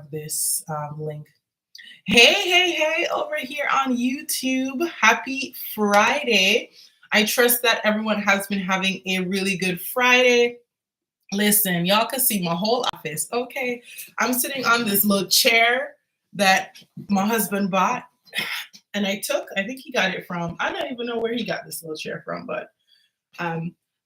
grab this link. Hey, over here on YouTube. Happy Friday. I trust that everyone has been having a really good Friday. Listen, y'all can see my whole office. Okay. I'm sitting on this little chair that my husband bought and I think he got it from, I don't even know where he got this little chair from, but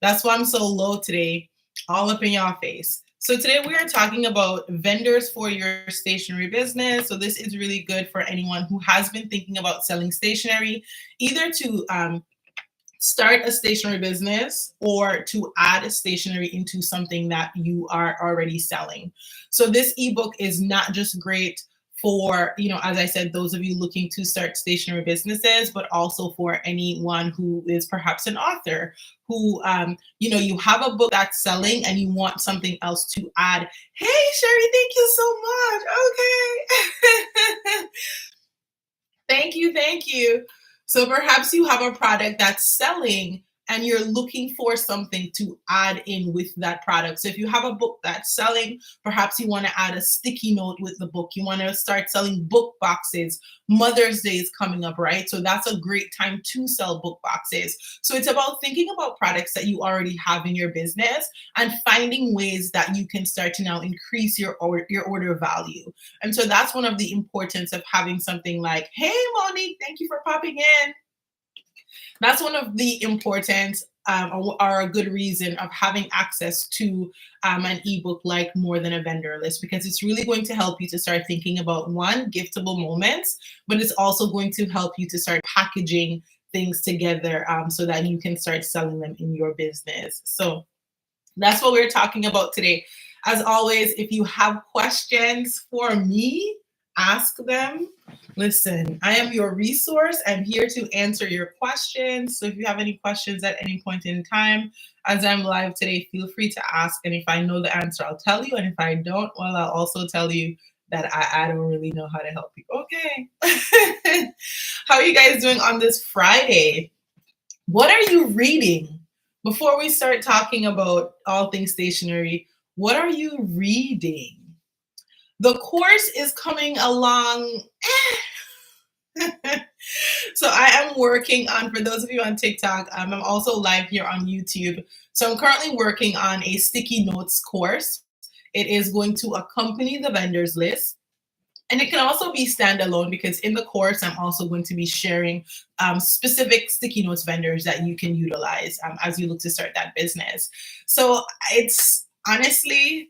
that's why I'm so low today, all up in y'all face. So today we are talking about vendors for your stationery business. So this is really good for anyone who has been thinking about selling stationery, either to start a stationery business or to add stationery into something that you are already selling. So this ebook is not just great for, as I said, those of you looking to start stationery businesses, but also for anyone who is perhaps an author who, you have a book that's selling and you want something else to add. Hey, Sherry, thank you so much. Okay. Thank you. So perhaps you have a product that's selling and you're looking for something to add in with that product. So if you have a book that's selling, perhaps you want to add a sticky note with the book. You want to start selling book boxes. Mother's Day is coming up, right? So that's a great time to sell book boxes. So it's about thinking about products that you already have in your business and finding ways that you can start to now increase your order value. And so that's one of the importance of having something like, hey, Monique, thank you for popping in. That's one of the importance or a good reason of having access to an ebook like More Than a Vendor List, because it's really going to help you to start thinking about, one, giftable moments, but it's also going to help you to start packaging things together so that you can start selling them in your business. So that's what we're talking about today. As always, if you have questions for me, ask them. Listen, I am your resource. I'm here to answer your questions. So if you have any questions at any point in time, as I'm live today, feel free to ask. And if I know the answer, I'll tell you. And if I don't, well, I'll also tell you that I don't really know how to help you. Okay. How are you guys doing on this Friday? What are you reading? Before we start talking about all things stationery, what are you reading? The course is coming along. So I am working on, for those of you on TikTok, I'm also live here on YouTube. So I'm currently working on a sticky notes course. It is going to accompany the vendors list. And it can also be standalone because in the course, I'm also going to be sharing specific sticky notes vendors that you can utilize as you look to start that business. So it's honestly,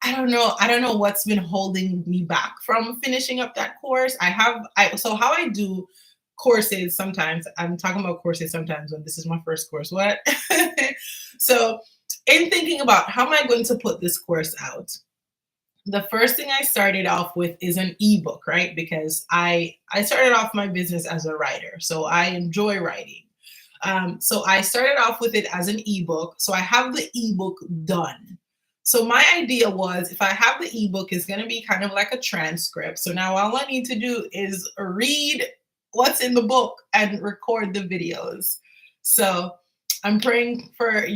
I don't know what's been holding me back from finishing up that course. So how I do courses sometimes, I'm talking about courses sometimes when this is my first course. What? So in thinking about how am I going to put this course out, the first thing I started off with is an ebook, right? Because I started off my business as a writer. So I enjoy writing. So I started off with it as an ebook. So I have the ebook done. So my idea was, if I have the ebook, it's going to be kind of like a transcript. So now all I need to do is read what's in the book and record the videos. So I'm praying for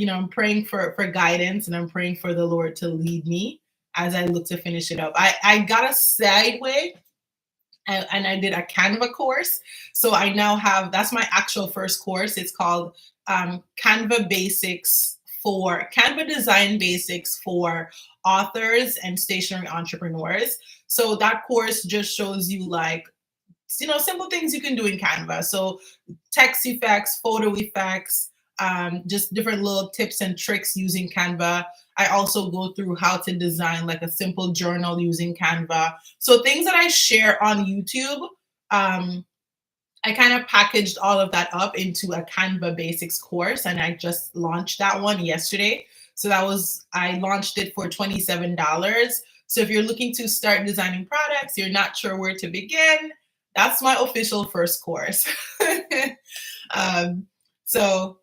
guidance, and I'm praying for the Lord to lead me as I look to finish it up. I got a sideway and I did a Canva course. So I now have, that's my actual first course. It's called Canva Design Basics for Authors and Stationery Entrepreneurs. So that course just shows you simple things you can do in Canva. So text effects, photo effects, just different little tips and tricks using Canva. I also go through how to design like a simple journal using Canva. So things that I share on YouTube, I kind of packaged all of that up into a Canva Basics course, and I just launched that one yesterday. So I launched it for $27. So if you're looking to start designing products, you're not sure where to begin, that's my official first course. So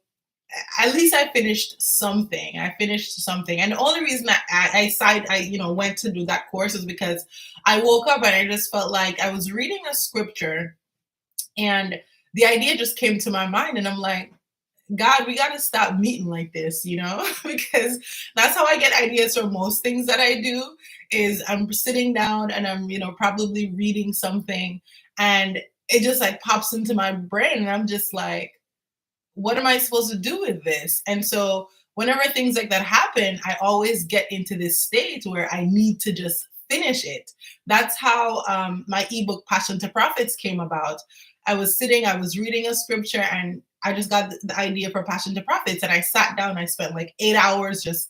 at least I finished something. And the only reason I went to do that course is because I woke up and I just felt like I was reading a scripture and the idea just came to my mind, and I'm like, God, we got to stop meeting like this, because that's how I get ideas for most things that I do, is I'm sitting down and I'm, probably reading something, and it just like pops into my brain, and I'm just like, what am I supposed to do with this? And so whenever things like that happen, I always get into this state where I need to just finish it. That's how my ebook Passion to Profits came about. I was reading a scripture, and I just got the idea for Passion to Profits, and I sat down. I spent like 8 hours just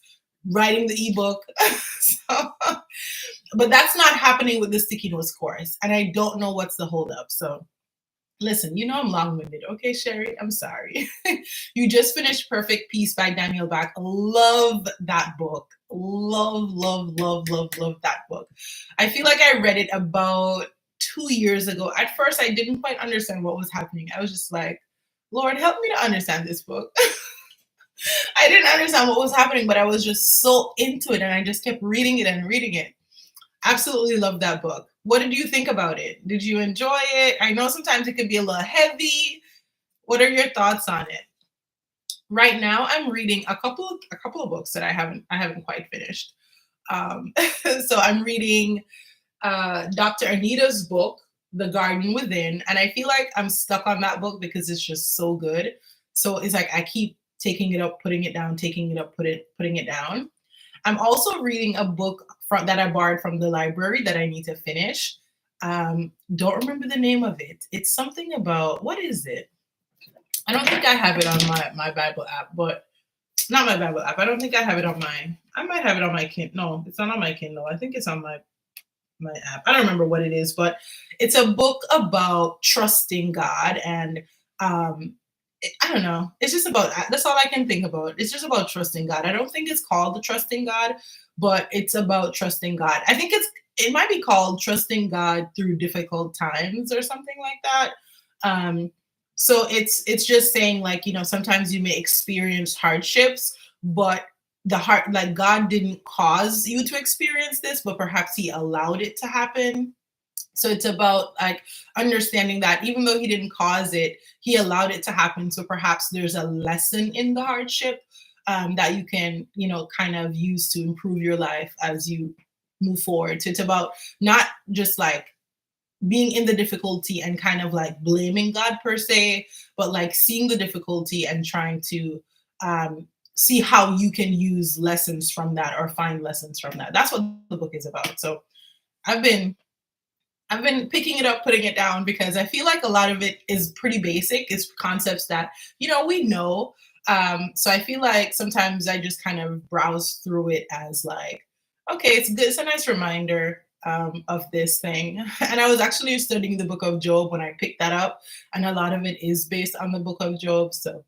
writing the ebook. So, but that's not happening with the sticky notes course, and I don't know what's the holdup. So listen, I'm long-winded. Okay, Sherry, I'm sorry. You just finished Perfect Peace by Daniel Bach. Love that book. Love, love, love, love, love that book. I feel like I read it about 2 years ago. At first, I didn't quite understand what was happening. I was just like, Lord, help me to understand this book. I didn't understand what was happening, but I was just so into it, and I just kept reading it and reading it. Absolutely love that book. What did you think about it? Did you enjoy it? I know sometimes it could be a little heavy. What are your thoughts on it? Right now, I'm reading a couple of books that I haven't quite finished. So I'm reading Dr. Anita's book, The Garden Within, and I feel like I'm stuck on that book because it's just so good. So it's like I keep taking it up, putting it down, taking it up, putting it down. I'm also reading a book that I borrowed from the library that I need to finish. Don't remember the name of it. It's something about, what is it? I don't think I have it on my Bible app, but not my Bible app. I don't think I have it on I might have it on my Kindle. No, it's not on my Kindle. I think it's on my app. I don't remember what it is, but it's a book about trusting God, and I don't know. It's just about, that's all I can think about. It's just about trusting God. I don't think it's called the Trusting God, but it's about trusting God. I think it might be called Trusting God Through Difficult Times or something like that. Um, so it's just saying, like, sometimes you may experience hardships, but the heart, like, God didn't cause you to experience this, but perhaps He allowed it to happen. So it's about like understanding that even though He didn't cause it, He allowed it to happen. So perhaps there's a lesson in the hardship, that you can, kind of use to improve your life as you move forward. So it's about not just like being in the difficulty and kind of like blaming God per se, but like seeing the difficulty and trying to see how you can use lessons from that or find lessons from that. That's what the book is about. So I've been I've been picking it up, putting it down because I feel like a lot of it is pretty basic. It's concepts that, we know. So I feel like sometimes I just kind of browse through it as like, okay, it's good. It's a nice reminder of this thing. And I was actually studying the book of Job when I picked that up. And a lot of it is based on the book of Job. So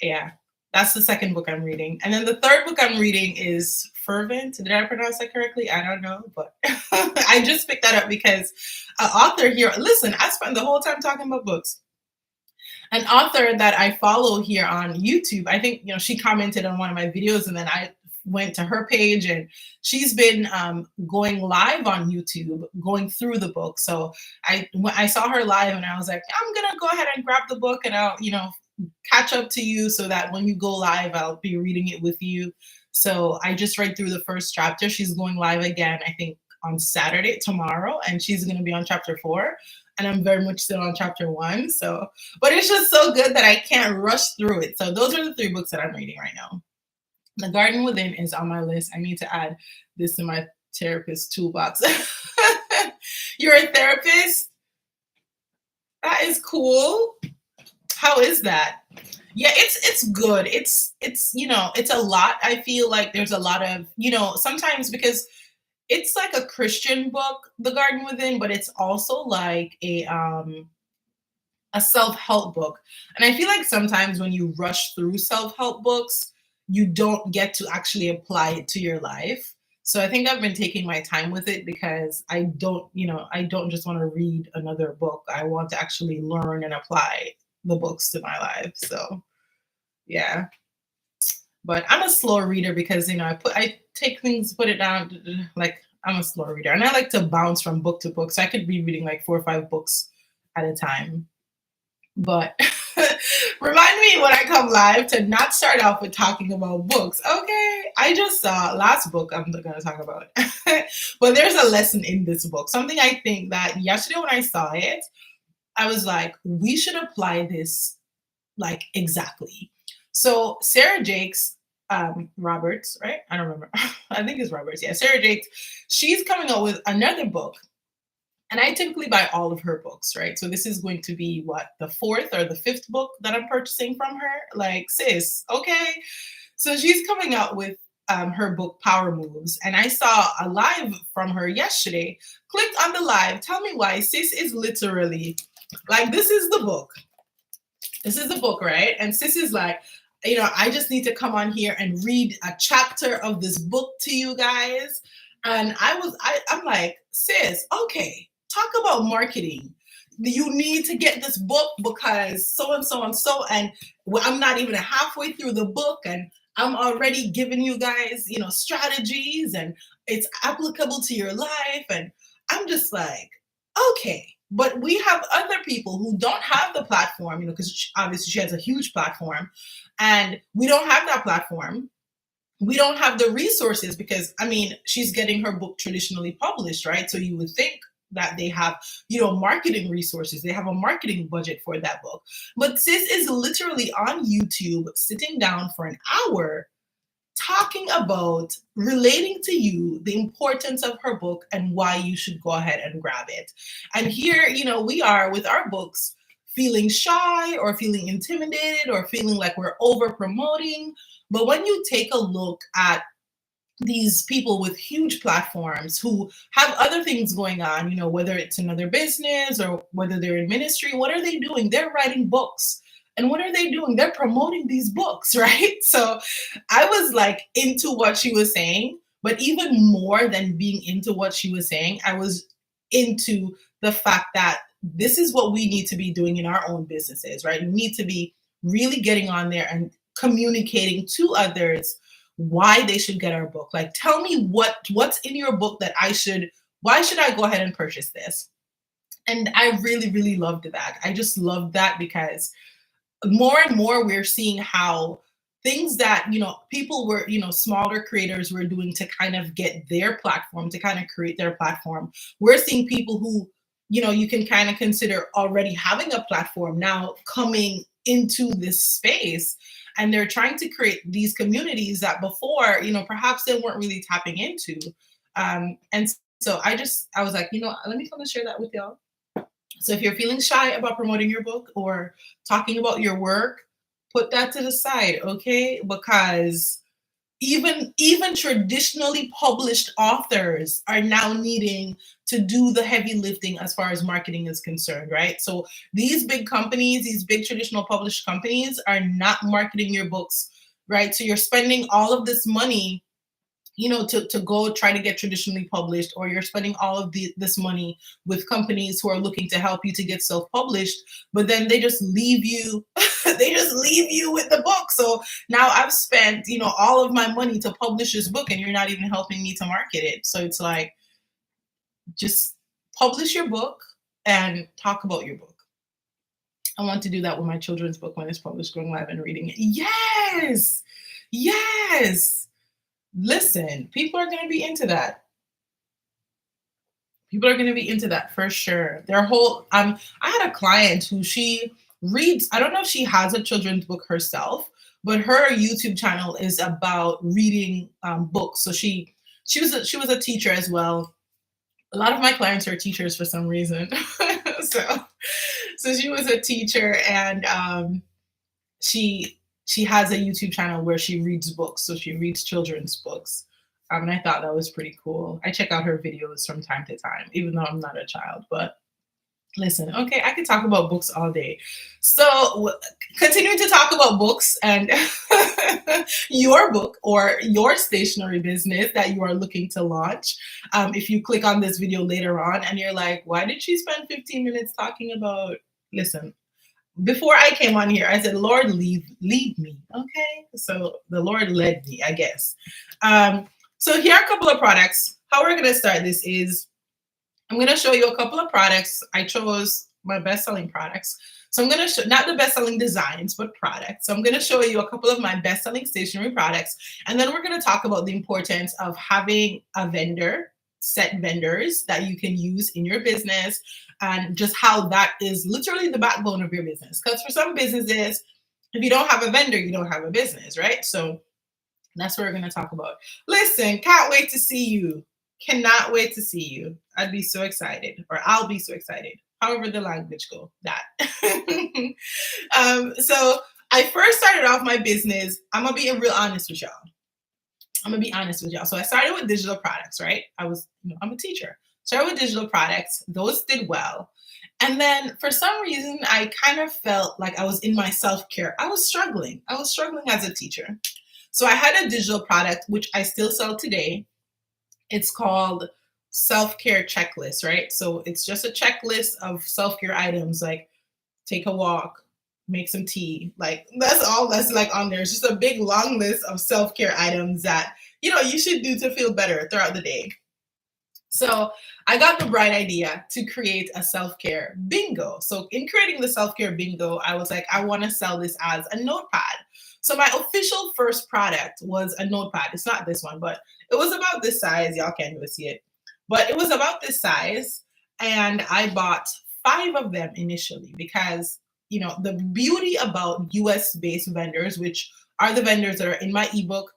yeah, that's the second book I'm reading. And then the third book I'm reading is Fervent. Did I pronounce that correctly? I don't know, but I just picked that up because an author here, listen, I spent the whole time talking about books. An author that I follow here on YouTube, I think, she commented on one of my videos and then I went to her page and she's been going live on YouTube, going through the book. So when I saw her live and I was like, I'm going to go ahead and grab the book and I'll, catch up to you so that when you go live, I'll be reading it with you. So I just read through the first chapter. She's going live again, I think on Saturday, tomorrow, and she's going to be on chapter 4. And I'm very much still on chapter 1. So, but it's just so good that I can't rush through it. So those are the 3 books that I'm reading right now. The Garden Within is on my list. I need to add this to my therapist toolbox. You're a therapist? That is cool. How is that? Yeah, it's good. It's it's a lot. I feel like there's a lot of, sometimes because it's like a Christian book, The Garden Within, but it's also like a self-help book. And I feel like sometimes when you rush through self-help books, you don't get to actually apply it to your life. So I think I've been taking my time with it because I don't just want to read another book. I want to actually learn and apply the books to my life. So yeah. But I'm a slow reader because I take things, put it down, like I'm a slow reader. And I like to bounce from book to book. So I could be reading like 4 or 5 books at a time. But Remind me when I come live to not start off with talking about books. Okay, I just saw last book I'm going to talk about. But there's a lesson in this book. Something I think that yesterday when I saw it, I was like, we should apply this like exactly. So Sarah Jakes Roberts, right? I don't remember. I think it's Roberts. Yeah, Sarah Jakes. She's coming out with another book, and I typically buy all of her books, right? So this is going to be what, the fourth or the fifth book that I'm purchasing from her. Like, sis, okay. So she's coming out with her book Power Moves, and I saw a live from her yesterday. Clicked on the live. Tell me why. Sis is literally like, this is the book. This is the book, right? And sis is like, I just need to come on here and read a chapter of this book to you guys. And I'm like, sis, okay, talk about marketing. You need to get this book because so and so and so, and I'm not even halfway through the book, and I'm already giving you guys, strategies, and it's applicable to your life. And I'm just like, okay. But we have other people who don't have the platform, because obviously she has a huge platform, and we don't have that platform. We don't have the resources because, she's getting her book traditionally published, right? So you would think that they have, marketing resources. They have a marketing budget for that book. But sis is literally on YouTube sitting down for an hour talking about relating to you the importance of her book and why you should go ahead and grab it. And here, we are with our books feeling shy or feeling intimidated or feeling like we're over promoting. But when you take a look at these people with huge platforms who have other things going on, whether it's another business or whether they're in ministry, what are they doing? They're writing books. And what are they doing? They're promoting these books, right? So I was like into what she was saying, but even more than being into what she was saying, I was into the fact that this is what we need to be doing in our own businesses, right? We need to be really getting on there and communicating to others why they should get our book. Like, tell me what's in your book that why should I go ahead and purchase this? And I really, really loved that. I just loved that because more and more we're seeing how things that people were smaller creators were doing to kind of get their platform, to kind of create their platform. We're seeing people who you can kind of consider already having a platform now coming into this space, and they're trying to create these communities that before perhaps they weren't really tapping into. And so I was like, let me come and share that with y'all. So if you're feeling shy about promoting your book or talking about your work, put that to the side, okay? Because even traditionally published authors are now needing to do the heavy lifting as far as marketing is concerned, right? So these big companies, these big traditional published companies are not marketing your books, right? So you're spending all of this money to go try to get traditionally published, or you're spending all of this money with companies who are looking to help you to get self-published, but then they just leave you, they just leave you with the book. So now I've spent, all of my money to publish this book, and you're not even helping me to market it. So it's like, just publish your book and talk about your book. I want to do that with my children's book when it's published, going live and reading it. Yes. Listen, people are going to be into that. People are going to be into that for sure. Their whole, I had a client who she reads, I don't know if she has a children's book herself, but her YouTube channel is about reading books. So she was a teacher as well. A lot of my clients are teachers for some reason. so she was a teacher, and she has a YouTube channel where she reads books. So she reads children's books. And I thought that was pretty cool. I check out her videos from time to time, even though I'm not a child. But listen, okay, I could talk about books all day. So continuing to talk about books and your book or your stationery business that you are looking to launch. If you click on this video later on and you're like, why did she spend 15 minutes talking about, listen, before I came on here, I said, Lord, lead me. Okay. So the Lord led me, I guess. So here are a couple of products. How we're going to start this is I'm going to show you a couple of products. I chose my best-selling products. So I'm going to show not the best-selling designs, but products. So I'm going to show you a couple of my best-selling stationery products, and then we're going to talk about the importance of having a vendor, set vendors that you can use in your business, and just how that is literally the backbone of your business. Because for some businesses, if you don't have a vendor, you don't have a business, right? So that's what we're going to talk about. Listen, can't wait to see you. Cannot wait to see you. I'd be so excited, or I'll be so excited. However the language go, that. So I first started off my business. I'm gonna be real honest with y'all. I'm gonna be honest with y'all. So I started with digital products, right? I'm a teacher. Started with digital products. Those did well. And then for some reason, I kind of felt like I was in my self-care. I was struggling. I was struggling as a teacher. So I had a digital product, which I still sell today. It's called self-care checklist, right? So it's just a checklist of self-care items like take a walk, make some tea. Like that's all that's like on there. It's just a big long list of self-care items that, you should do to feel better throughout the day. So I got the bright idea to create a self-care bingo. So in creating the self-care bingo, I was like, I want to sell this as a notepad. So my official first product was a notepad. It's not this one, but it was about this size. Y'all can't even see it, but it was about this size. And I bought 5 of them initially because, the beauty about US based vendors, which are the vendors that are in my ebook.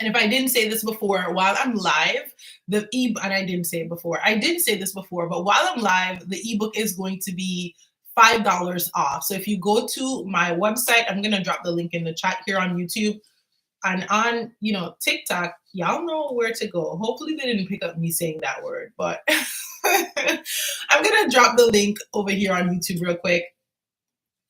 And if I didn't say this before, while I'm live, and I didn't say it before, I didn't say this before, but while I'm live, the ebook is going to be $5 off. So if you go to my website, I'm going to drop the link in the chat here on YouTube and on, TikTok, y'all know where to go. Hopefully they didn't pick up me saying that word, but I'm going to drop the link over here on YouTube real quick.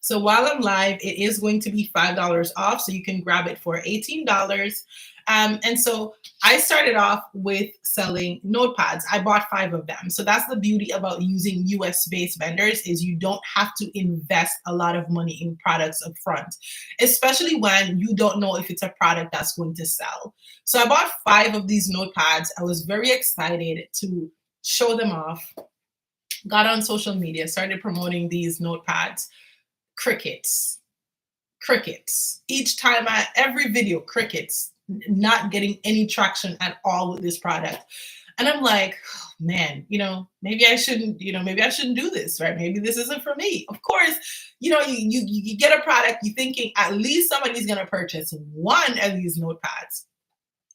So while I'm live, it is going to be $5 off. So you can grab it for $18. And so I started off with selling notepads. I bought 5 of them. So that's the beauty about using US based vendors is you don't have to invest a lot of money in products up front, especially when you don't know if it's a product that's going to sell. So I bought 5 of these notepads. I was very excited to show them off. Got on social media, started promoting these notepads. Crickets. Each time every video, crickets, not getting any traction at all with this product. And I'm like, oh, man, maybe I shouldn't do this, right? Maybe this isn't for me. Of course, you get a product, you're thinking at least somebody's going to purchase one of these notepads.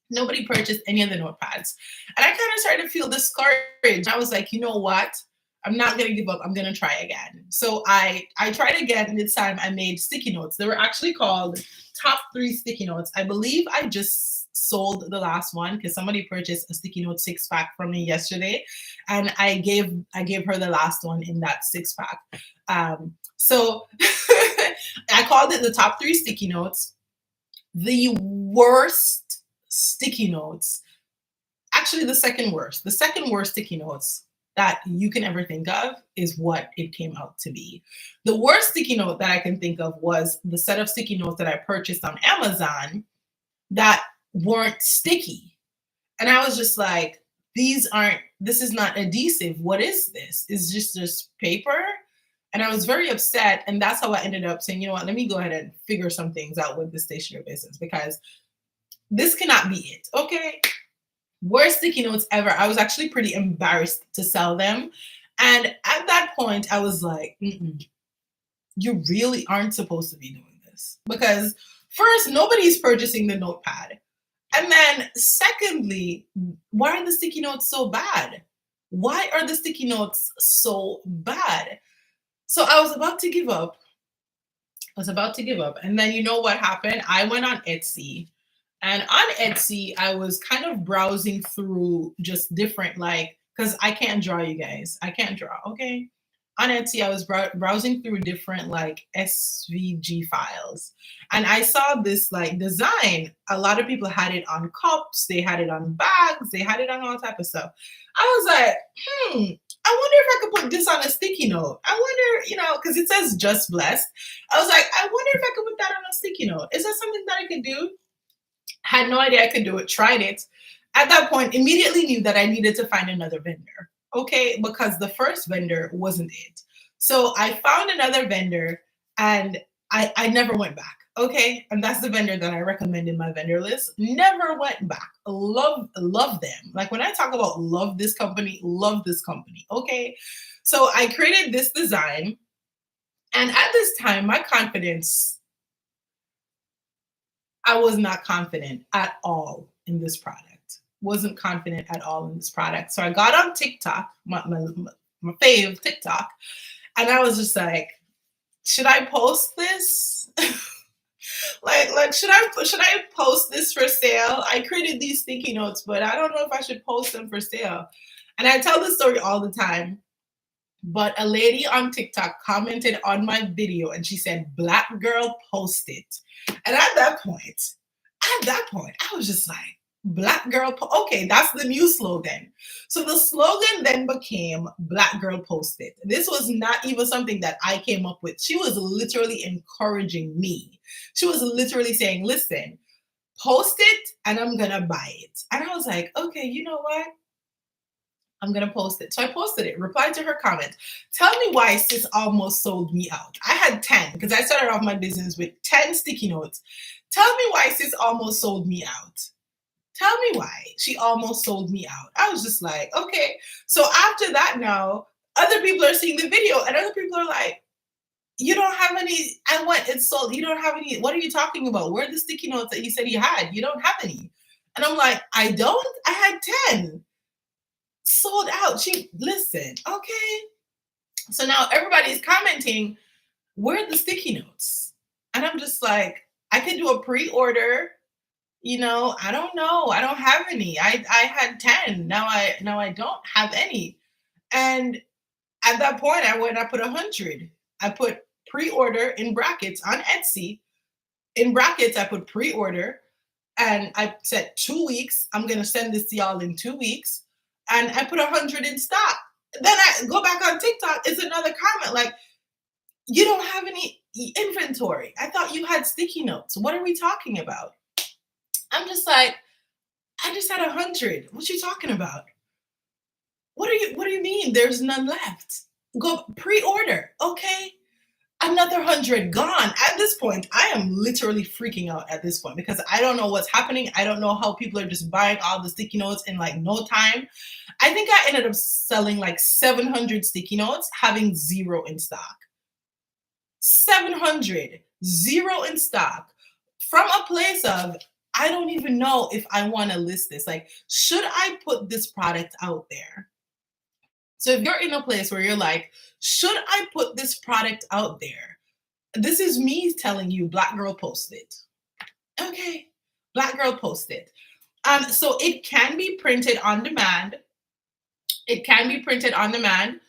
Nobody purchased any of the notepads. And I kind of started to feel discouraged. I was like, you know what? I'm not going to give up. I'm going to try again. So I tried again. And this time I made sticky notes. They were actually called top 3 sticky notes. I believe I just sold the last one because somebody purchased a sticky note 6-pack from me yesterday. And I gave her the last one in that 6-pack. So I called it the top 3 sticky notes. The worst sticky notes, actually the second worst sticky notes that you can ever think of is what it came out to be. The worst sticky note that I can think of was the set of sticky notes that I purchased on Amazon that weren't sticky. And I was just like, this is not adhesive. What is this? It's just paper. And I was very upset. And that's how I ended up saying, you know what, let me go ahead and figure some things out with the stationery business because this cannot be it. Okay. Worst sticky notes ever. I was actually pretty embarrassed to sell them. And at that point, I was like, you really aren't supposed to be doing this. Because first, nobody's purchasing the notepad. And then secondly, why are the sticky notes so bad? Why are the sticky notes so bad? So I was about to give up. And then you know what happened? I went on Etsy. And on Etsy, I was kind of browsing through just different, because I can't draw, you guys. I can't draw, okay? On Etsy, I was browsing through different, SVG files. And I saw this, design. A lot of people had it on cups. They had it on bags. They had it on all type of stuff. I was like, I wonder if I could put this on a sticky note. I wonder, because it says just blessed. I was like, I wonder if I could put that on a sticky note. Is that something that I could do? Had no idea I could do it, tried it. At that point, immediately knew that I needed to find another vendor, okay? Because the first vendor wasn't it. So I found another vendor and I never went back. Okay. And that's the vendor that I recommend in my vendor list. Never went back. Love them. Like when I talk about love this company, love this company. Okay. So I created this design. And at this time, my confidence, I was not confident at all in this product. Wasn't confident at all in this product. So I got on TikTok, my fave TikTok, and I was just like, should I post this? Like should I post this for sale? I created these sticky notes, but I don't know if I should post them for sale. And I tell this story all the time. But a lady on TikTok commented on my video and she said, Black girl, post it. And at that point, I was just like, Black girl, okay, that's the new slogan. So the slogan then became Black girl, post it. This was not even something that I came up with. She was literally encouraging me. She was literally saying, listen, post it and I'm going to buy it. And I was like, okay, you know what? I'm gonna post it. So I posted it, replied to her comment. Tell me why sis almost sold me out. I had 10 because I started off my business with 10 sticky notes. Tell me why sis almost sold me out. Tell me why she almost sold me out. I was just like, okay. So after that, now other people are seeing the video and other people are like, you don't have any. I went, it's sold. You don't have any. What are you talking about? Where are the sticky notes that you said you had? You don't have any. And I'm like, I don't? I had 10 sold out. She listen, okay. So now everybody's commenting, where are the sticky notes? And I'm just like, I could do a pre-order. I don't know. I don't have any. I had 10. Now I don't have any. And at that point, I went, I put 100. I put pre-order in brackets on Etsy. In brackets, I put pre-order. And I said 2 weeks. I'm gonna send this to y'all in 2 weeks. And I put 100 in stock. Then I go back on TikTok. It's another comment like, you don't have any inventory. I thought you had sticky notes. What are we talking about? I'm just like, I just had 100. What you talking about? What do you mean? There's none left. Go pre-order. Okay. Another 100 gone. At this point, I am literally freaking out at this point because I don't know what's happening. I don't know how people are just buying all the sticky notes in like no time. I think I ended up selling like 700 sticky notes, having zero in stock. 700, zero in stock from a place of, I don't even know if I want to list this. Like, should I put this product out there? So if you're in a place where you're like, should I put this product out there? This is me telling you, Black girl, post it. Okay, Black girl, post it. So it can be printed on demand. It can be printed on demand.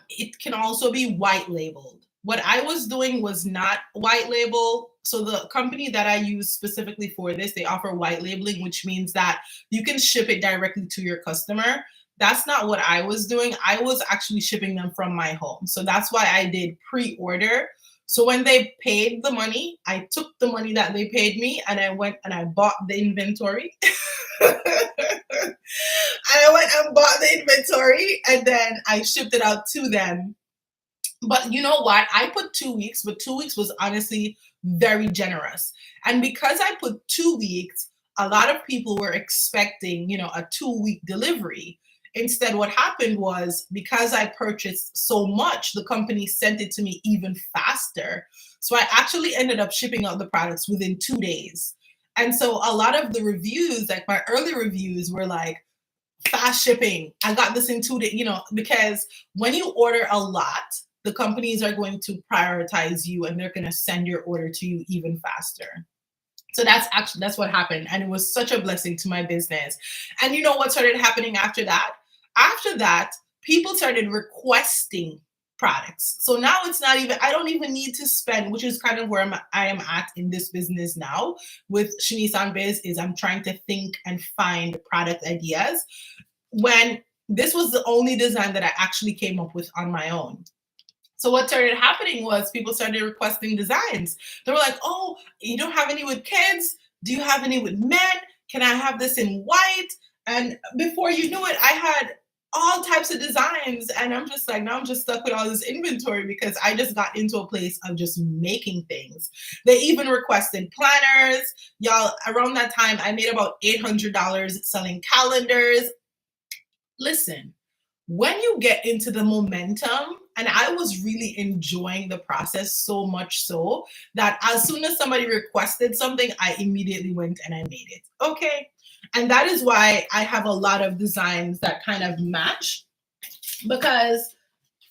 It can also be white labeled. What I was doing was not white label. So the company that I use specifically for this, they offer white labeling, which means that you can ship it directly to your customer. That's not what I was doing. I was actually shipping them from my home. So that's why I did pre-order. So when they paid the money, I took the money that they paid me and I went and I bought the inventory. I went and bought the inventory and then I shipped it out to them. But you know what? I put 2 weeks, but 2 weeks was honestly very generous. And because I put 2 weeks, a lot of people were expecting, a 2-week delivery. Instead, what happened was because I purchased so much, the company sent it to me even faster. So I actually ended up shipping out the products within 2 days. And so a lot of the reviews, like my early reviews, were like, fast shipping. I got this in 2 days, because when you order a lot, the companies are going to prioritize you and they're going to send your order to you even faster. So that's what happened. And it was such a blessing to my business. And you know what started happening after that? After that, people started requesting products. So now it's not even, I don't even need to spend, which is kind of where I am at in this business now with Shanice on Biz, is I'm trying to think and find product ideas. When this was the only design that I actually came up with on my own. So what started happening was people started requesting designs. They were like, oh, you don't have any with kids? Do you have any with men? Can I have this in white? And before you knew it, I had all types of designs. And I'm just like, now I'm just stuck with all this inventory because I just got into a place of just making things. They even requested planners. Y'all, around that time, I made about $800 selling calendars. Listen, when you get into the momentum, and I was really enjoying the process so much so that as soon as somebody requested something, I immediately went and I made it. Okay. And that is why I have a lot of designs that kind of match, because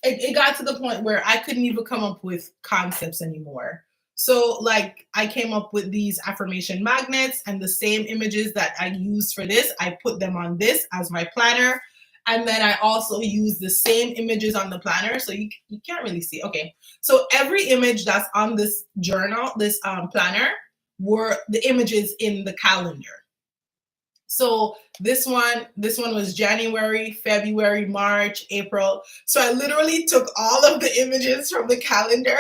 it got to the point where I couldn't even come up with concepts anymore. So, like, I came up with these affirmation magnets, and the same images that I used for this, I put them on this as my planner. And then I also use the same images on the planner. So you can't really see. Okay. So every image that's on this journal, this planner, were the images in the calendar. So this one was January, February, March, April. So I literally took all of the images from the calendar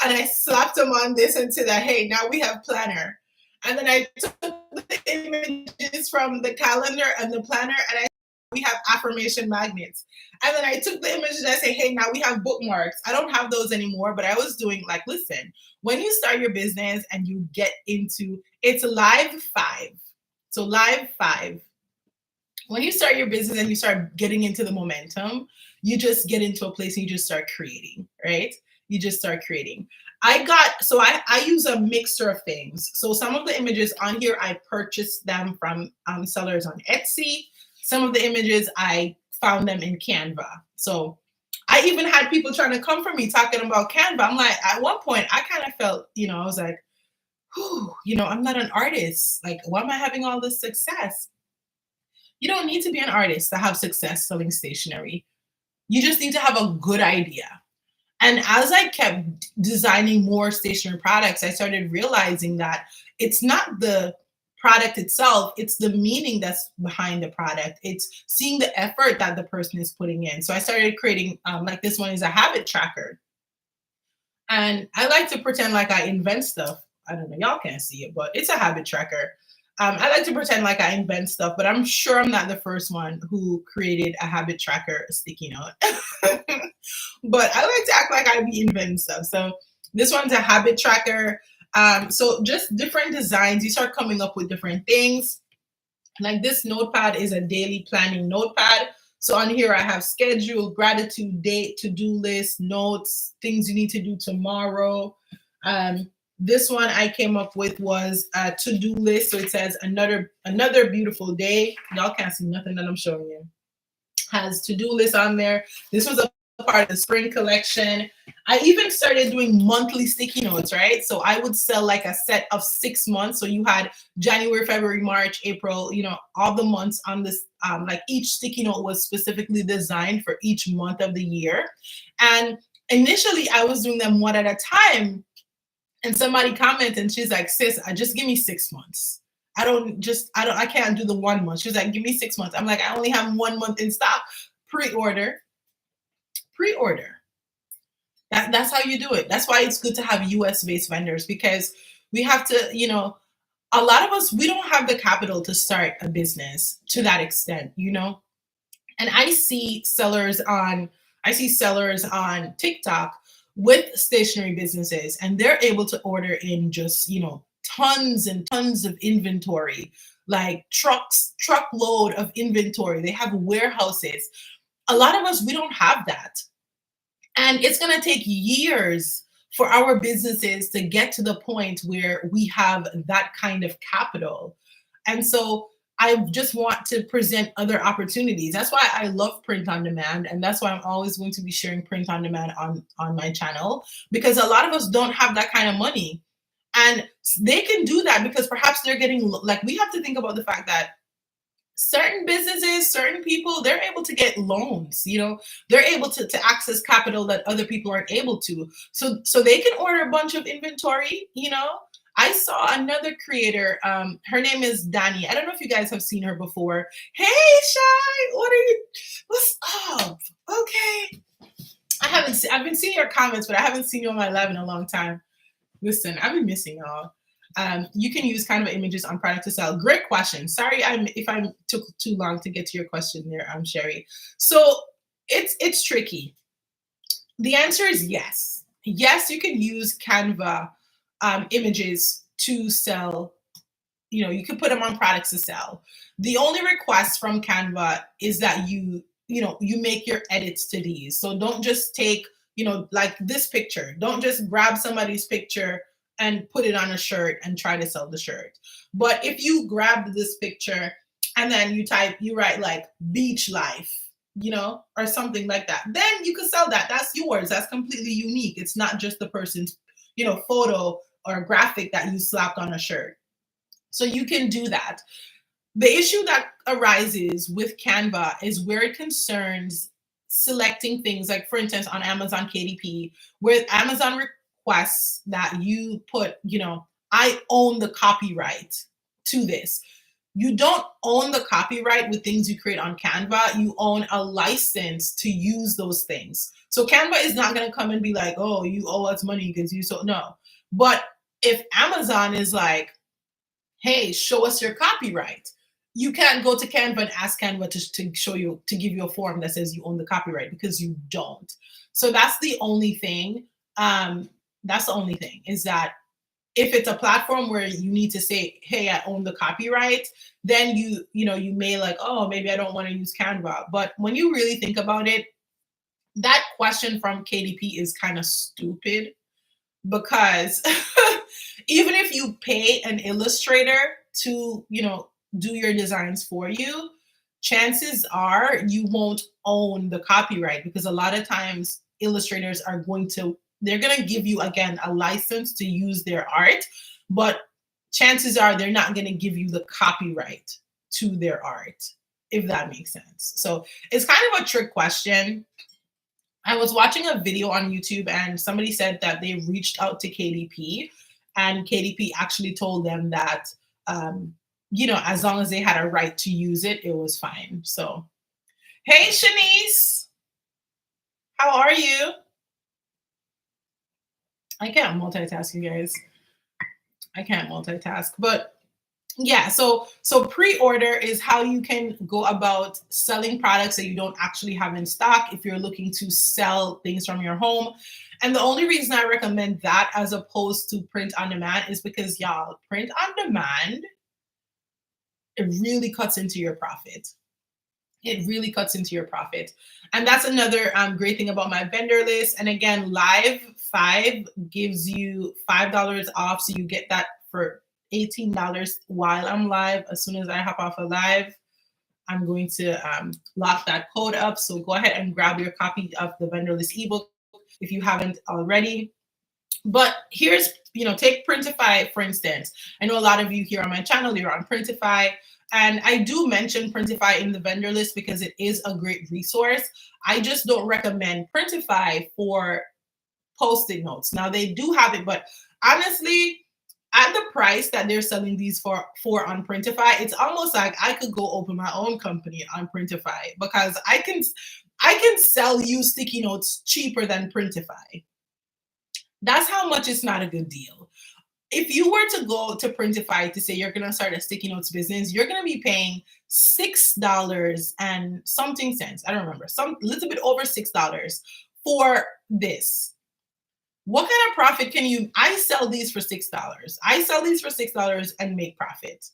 and I slapped them on this and said that, hey, now we have planner. And then I took the images from the calendar and the planner and I we have affirmation magnets. And then I took the images and I say, hey, now we have bookmarks. I don't have those anymore, but I was doing like, listen, when you start your business and you get into it's live 5. So live 5, when you start your business and you start getting into the momentum, you just get into a place and you just start creating, right? You just start creating. I use a mixture of things. So some of the images on here, I purchased them from sellers on Etsy. Some of the images, I found them in Canva. So I even had people trying to come for me talking about Canva. I'm like, at one point, I kind of felt, I was like, whew, I'm not an artist. Like, why am I having all this success? You don't need to be an artist to have success selling stationery. You just need to have a good idea. And as I kept designing more stationery products, I started realizing that it's not the product itself, it's the meaning that's behind the product. It's seeing the effort that the person is putting in. So I started creating, like this one is a habit tracker. And I like to pretend like I invent stuff. I don't know, y'all can't see it, but it's a habit tracker. I like to pretend like I invent stuff, but I'm sure I'm not the first one who created a habit tracker sticky note. But I like to act like I be inventing stuff. So this one's a habit tracker. So just different designs. You start coming up with different things. Like this notepad is a daily planning notepad. So on here, I have schedule, gratitude, date, to-do list, notes, things you need to do tomorrow. This one I came up with was a to-do list. So it says another beautiful day. Y'all can't see nothing that I'm showing you. Has to-do list on there. This was a part of the spring collection. I even started doing monthly sticky notes, right? So I would sell like a set of 6 months. So you had January, February, March, April, all the months on this. Like each sticky note was specifically designed for each month of the year. And initially I was doing them one at a time. And somebody commented and she's like, sis, just give me 6 months. I can't do the 1 month. She's like, give me 6 months. I'm like, I only have 1 month in stock. Pre-order. That's how you do it. That's why it's good to have US based vendors, because we have to, a lot of us, we don't have the capital to start a business to that extent, And I see sellers on TikTok with stationery businesses, and they're able to order in just, tons and tons of inventory, like truckload of inventory. They have warehouses. A lot of us, we don't have that. And it's going to take years for our businesses to get to the point where we have that kind of capital. And so I just want to present other opportunities. That's why I love print on demand. And that's why I'm always going to be sharing print on demand on my channel, because a lot of us don't have that kind of money. And they can do that because perhaps they're getting, like, we have to think about the fact that certain businesses, certain people, they're able to get loans, they're able to access capital that other people aren't able to. So they can order a bunch of inventory, I saw another creator, her name is Dani. I don't know if you guys have seen her before. Hey, Shy, what's up? Okay. I've been seeing your comments, but I haven't seen you on my live in a long time. Listen, I've been missing y'all. You can use Canva images on product to sell. Great question. Sorry, if I took too long to get to your question there, Sherry. So it's tricky. The answer is yes. Yes, you can use Canva images to sell. You can put them on products to sell. The only request from Canva is that you make your edits to these. So don't just take, like this picture. Don't just grab somebody's picture and put it on a shirt and try to sell the shirt. But if you grab this picture and then you write like beach life, or something like that, then you can sell that. That's yours. That's completely unique. It's not just the person's, photo or graphic that you slapped on a shirt. So you can do that. The issue that arises with Canva is where it concerns selecting things like, for instance, on Amazon KDP, where Amazon requests that you put, I own the copyright to this. You don't own the copyright with things you create on Canva. You own a license to use those things. So Canva is not going to come and be like, oh, you owe us money because no. But if Amazon is like, hey, show us your copyright, you can't go to Canva and ask Canva to give you a form that says you own the copyright, because you don't. So that's the only thing. Is that if it's a platform where you need to say, hey, I own the copyright, then you may like, oh, maybe I don't want to use Canva. But when you really think about it, that question from KDP is kind of stupid, because even if you pay an illustrator to, do your designs for you, chances are you won't own the copyright, because a lot of times illustrators they're going to give you, again, a license to use their art, but chances are they're not going to give you the copyright to their art, if that makes sense. So it's kind of a trick question. I was watching a video on YouTube and somebody said that they reached out to KDP, and KDP actually told them that, as long as they had a right to use it, it was fine. So, hey, Shanice, how are you? I can't multitask, you guys. I can't multitask, but yeah, so pre-order is how you can go about selling products that you don't actually have in stock if you're looking to sell things from your home. And the only reason I recommend that as opposed to print on demand is because, y'all, print on demand, it really cuts into your profit. It really cuts into your profit. And that's another great thing about my vendor list. And again, Live 5 gives you $5 off. So you get that for $18 while I'm live. As soon as I hop off a live, I'm going to lock that code up. So go ahead and grab your copy of the vendor list ebook if you haven't already. But here's, take Printify, for instance. I know a lot of you here on my channel, you're on Printify. And I do mention Printify in the vendor list because it is a great resource. I just don't recommend Printify for Post-it notes. Now, they do have it, but honestly, at the price that they're selling these for on Printify, it's almost like I could go open my own company on Printify, because I can sell you sticky notes cheaper than Printify. That's how much it's not a good deal. If you were to go to Printify to say you're going to start a sticky notes business, you're going to be paying $6 and something cents. I don't remember, a little bit over $6 for this. What kind of profit I sell these for $6. I sell these for $6 and make profit.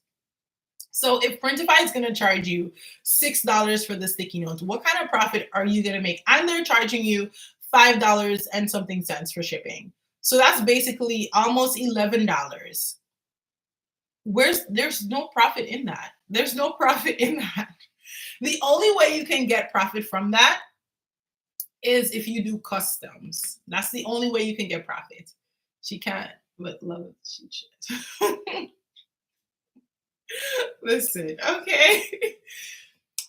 So if Printify is going to charge you $6 for the sticky notes, what kind of profit are you going to make? And they're charging you $5 and something cents for shipping. So that's basically almost $11. There's no profit in that. There's no profit in that. The only way you can get profit from that is if you do customs. That's the only way you can get profit. She can't, but love it, she should. Listen, okay.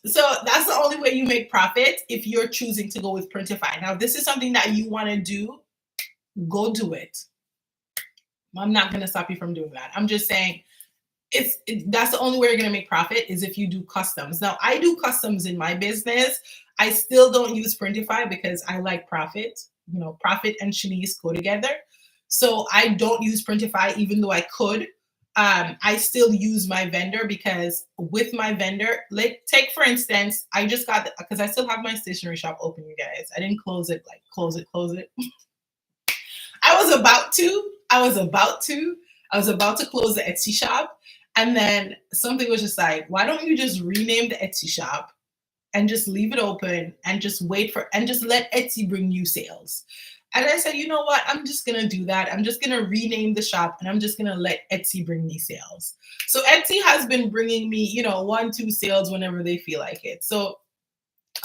So that's the only way you make profit, if you're choosing to go with Printify. Now, this is something that you want to do, go do it. I'm not going to stop you from doing that. I'm just saying that's the only way you're going to make profit, is if you do customs. Now, I do customs in my business. I still don't use Printify because I like Profit. Profit and Shanice go together. So I don't use Printify, even though I could. I still use my vendor because with my vendor, like take for instance, I just got because I still have my stationery shop open, you guys. I didn't close it, like close it. I was about to. I was about to close the Etsy shop, and then something was just like, why don't you just rename the Etsy shop and just leave it open and just wait for and just let Etsy bring you sales. And I said, you know what? I'm just gonna do that. I'm just gonna rename the shop and I'm just gonna let Etsy bring me sales. So Etsy has been bringing me, you know, 1, 2 sales whenever they feel like it. So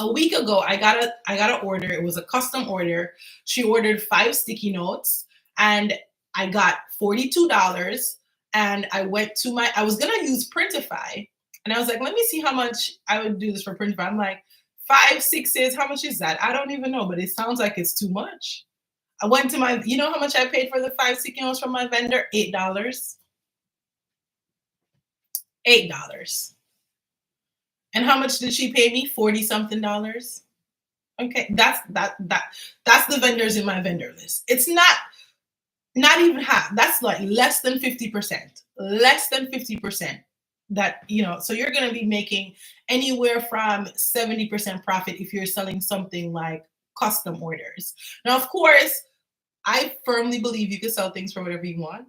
a week ago, I got an order. It was a custom order. She ordered 5 sticky notes, and I got $42. And I was gonna use Printify, and I was like, let me see how much I would do this for Printify. I'm like, 5 6s. How much is that? I don't even know, but it sounds like it's too much. I went to my, you know how much I paid for the 5 sticky notes from my vendor? $8. $8. And how much did she pay me? 40 something dollars. Okay, that's the vendors in my vendor list. It's not even half. That's like less than 50%. Less than 50%. That, you know, so you're going to be making anywhere from 70% profit if you're selling something like custom orders. Now, of course, I firmly believe you can sell things for whatever you want.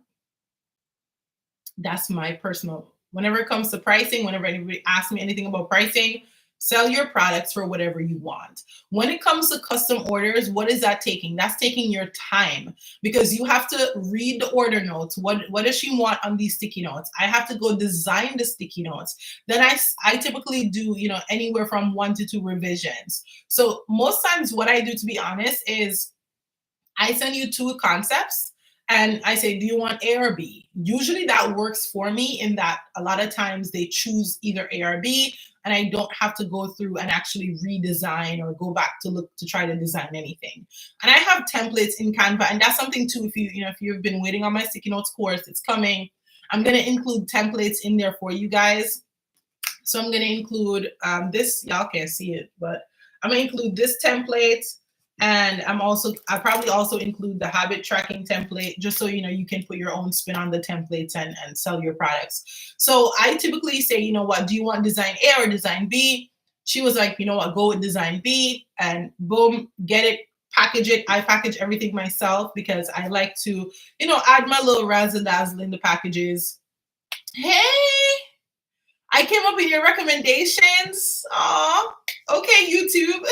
That's my personal, whenever it comes to pricing, whenever anybody asks me anything about pricing, sell your products for whatever you want. When it comes to custom orders, what is that taking? That's taking your time, because you have to read the order notes. What does she want on these sticky notes? I have to go design the sticky notes. Then I typically do, you know, anywhere from 1 to 2 revisions. So most times what I do, to be honest, is I send you 2 concepts and I say, do you want A or B? Usually that works for me in that a lot of times they choose either A or B, and I don't have to go through and actually redesign or go back to look to try to design anything. And I have templates in Canva, and that's something too. If you've been waiting on my sticky notes course, it's coming. I'm going to include templates in there for you guys. So I'm going to include this. Y'all can't see it, but I'm going to include this template. And I probably also include the habit tracking template, just so you know you can put your own spin on the templates and sell your products. So I typically say, you know what, do you want design A or design B? She was like, you know what, go with design B, and boom, get it, package it. I package everything myself because I like to, you know, add my little razzle dazzle in the packages. Hey, I came up with your recommendations. Aw, okay, YouTube.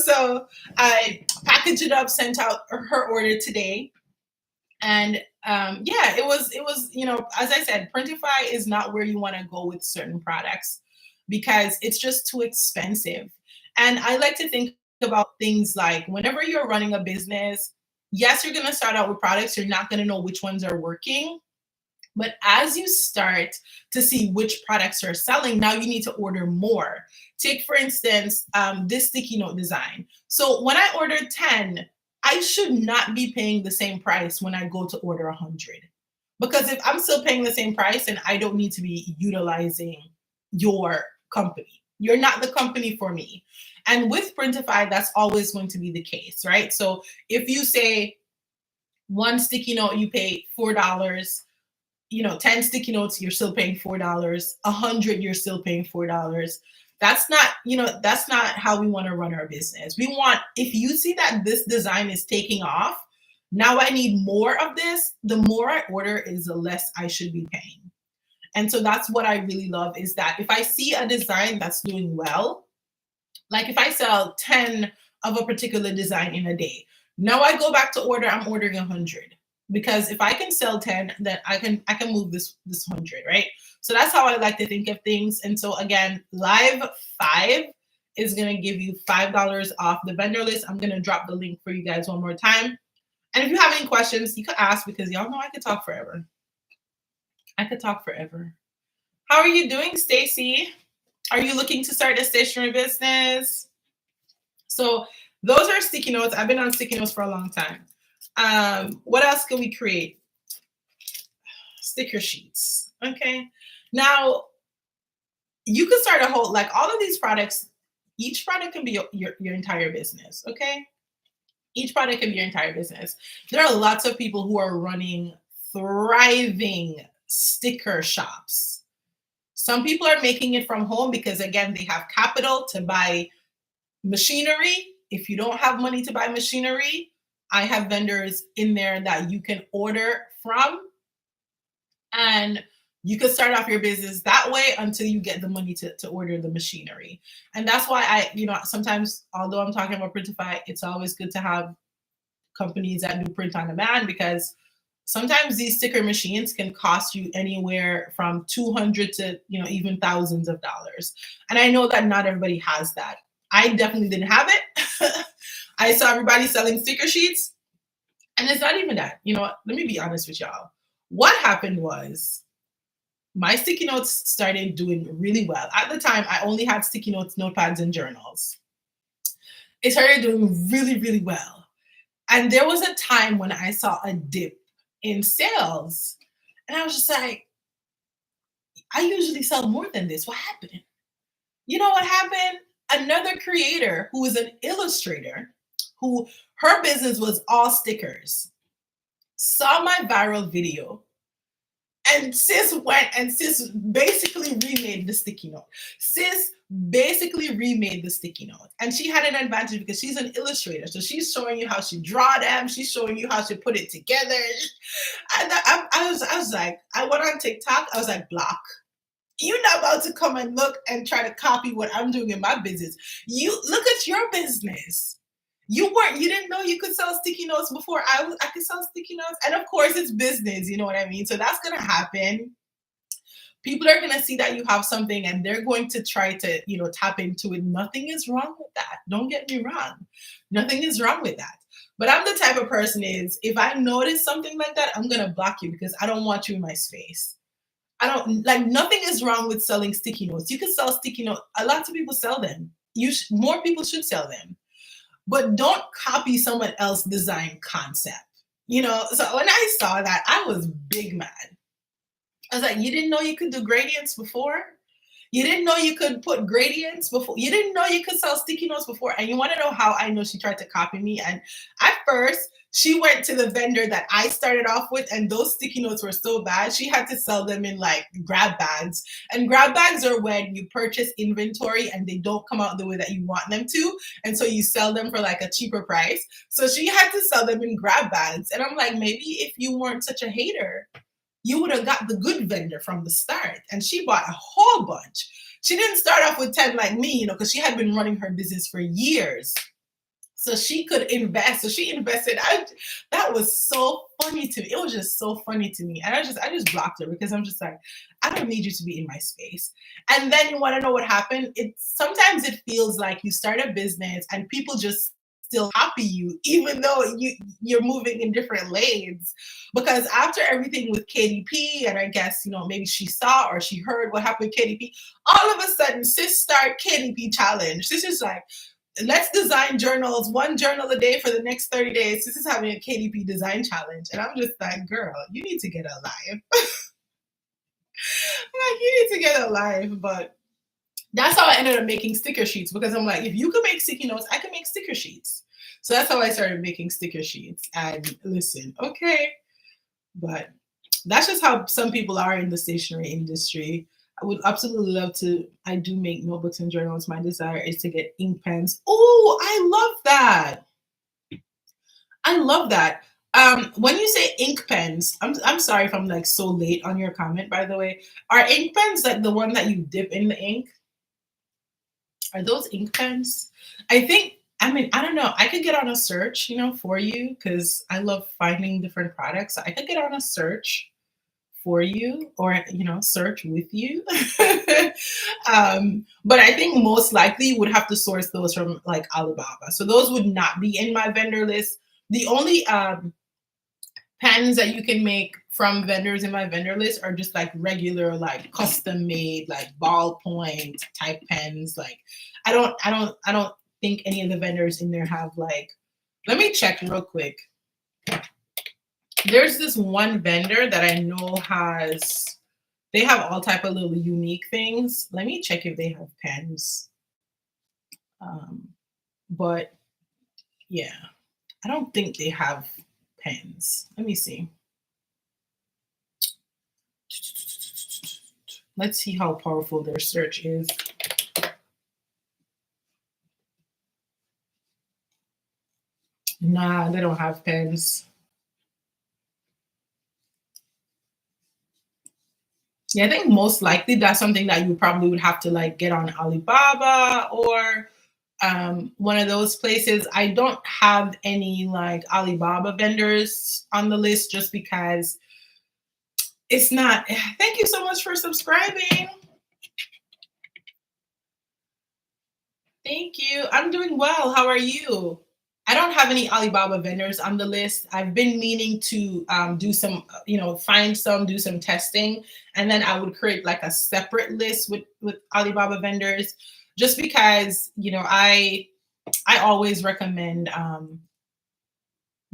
So I packaged it up, sent out her order today, and yeah, it was, you know, as I said, Printify is not where you want to go with certain products because it's just too expensive. And I like to think about things like whenever you're running a business, yes, you're going to start out with products. You're not going to know which ones are working. But as you start to see which products are selling, now you need to order more. Take, for instance, this sticky note design. So when I order 10, I should not be paying the same price when I go to order 100. Because if I'm still paying the same price, then I don't need to be utilizing your company. You're not the company for me. And with Printify, that's always going to be the case, right? So if you say 1 sticky note, you pay $4, you know, 10 sticky notes, you're still paying $4, 100, you're still paying $4. That's not, you know, that's not how we want to run our business. We want, if you see that this design is taking off, now I need more of this, the more I order is the less I should be paying. And so that's what I really love, is that if I see a design that's doing well, like if I sell 10 of a particular design in a day, now I go back to order, I'm ordering 100. Because if I can sell 10, then I can move this 100, right? So that's how I like to think of things. And so again, Live 5 is going to give you $5 off the vendor list. I'm going to drop the link for you guys one more time. And if you have any questions, you could ask, because y'all know I could talk forever. I could talk forever. How are you doing, Stacy? Are you looking to start a stationery business? So those are sticky notes. I've been on sticky notes for a long time. What else can we create? Sticker sheets. Okay. Now you could start a whole, like all of these products, each product can be your entire business. Okay. Each product can be your entire business. There are lots of people who are running thriving sticker shops. Some people are making it from home because, again, they have capital to buy machinery. If you don't have money to buy machinery, I have vendors in there that you can order from, and you can start off your business that way until you get the money to order the machinery. And that's why sometimes, although I'm talking about Printify, it's always good to have companies that do print on demand, because sometimes these sticker machines can cost you anywhere from 200 to even thousands of dollars. And I know that not everybody has that. I definitely didn't have it. I saw everybody selling sticker sheets, and it's not even that. You know what? Let me be honest with y'all. What happened was my sticky notes started doing really well. At the time, I only had sticky notes, notepads, and journals. It started doing really, really well. And there was a time when I saw a dip in sales. And I was just like, I usually sell more than this. What happened? You know what happened? Another creator who is an illustrator, who her business was all stickers, saw my viral video, and sis went and sis basically remade the sticky note. Sis basically remade the sticky note. And she had an advantage because she's an illustrator. So she's showing you how she draw them. She's showing you how she put it together. And I was like, I went on TikTok. I was like, block. You're not about to come and look and try to copy what I'm doing in my business. You look at your business. You didn't know you could sell sticky notes before I could sell sticky notes. And of course it's business, you know what I mean? So that's gonna happen. People are gonna see that you have something and they're going to try to, tap into it. Nothing is wrong with that. Don't get me wrong. Nothing is wrong with that. But I'm the type of person is, if I notice something like that, I'm gonna block you because I don't want you in my space. I don't like, nothing is wrong with selling sticky notes. You can sell sticky notes. A lot of people sell them. More people should sell them. But don't copy someone else's design concept. So when I saw that, I was big mad. I was like, you didn't know you could do gradients before? You didn't know you could put gradients before? You didn't know you could sell sticky notes before? And you want to know how I know she tried to copy me? And at first, she went to the vendor that I started off with, and those sticky notes were so bad, she had to sell them in like grab bags. And grab bags are when you purchase inventory and they don't come out the way that you want them to. And so you sell them for like a cheaper price. So she had to sell them in grab bags. And I'm like, maybe if you weren't such a hater, you would have got the good vendor from the start. And she bought a whole bunch. She didn't start off with 10 like me, because she had been running her business for years. So she could invest. So she invested. That was so funny to me. It was just so funny to me. And I just blocked her because I'm just like, I don't need you to be in my space. And then you want to know what happened? Sometimes it feels like you start a business and people just still copy you, even though you're moving in different lanes. Because after everything with KDP, and I guess, maybe she saw or she heard what happened with KDP, all of a sudden, sis start KDP challenge. Sis is like, let's design journals, one journal a day for the next 30 days. This is having a KDP design challenge. And I'm just like, girl, you need to get a life. Like, you need to get a life. But that's how I ended up making sticker sheets, because I'm like, if you can make sticky notes, I can make sticker sheets. So that's how I started making sticker sheets. And listen, okay. But that's just how some people are in the stationery industry. I would absolutely love to. I do make notebooks and journals. My desire is to get ink pens. Oh, I love that. I love that. When you say ink pens, I'm sorry if I'm like so late on your comment, by the way. Are ink pens like the one that you dip in the ink? Are those ink pens? I don't know. I could get on a search, for you, because I love finding different products. So I could get on a search for you, or search with you. But I think most likely you would have to source those from like Alibaba. So those would not be in my vendor list. The only pens that you can make from vendors in my vendor list are just like regular, like custom made, like ballpoint type pens. Like I don't think any of the vendors in there have like, let me check real quick. There's this one vendor that I know they have all type of little unique things. Let me check if they have pens. But yeah, I don't think they have pens. Let me see. Let's see how powerful their search is. Nah, they don't have pens. Yeah, I think most likely that's something that you probably would have to like get on Alibaba or one of those places. I don't have any like Alibaba vendors on the list just because it's not. Thank you so much for subscribing. Thank you. I'm doing well. How are you? I don't have any Alibaba vendors on the list. I've been meaning to do some, find some, do some testing, and then I would create like a separate list with Alibaba vendors, just because I always recommend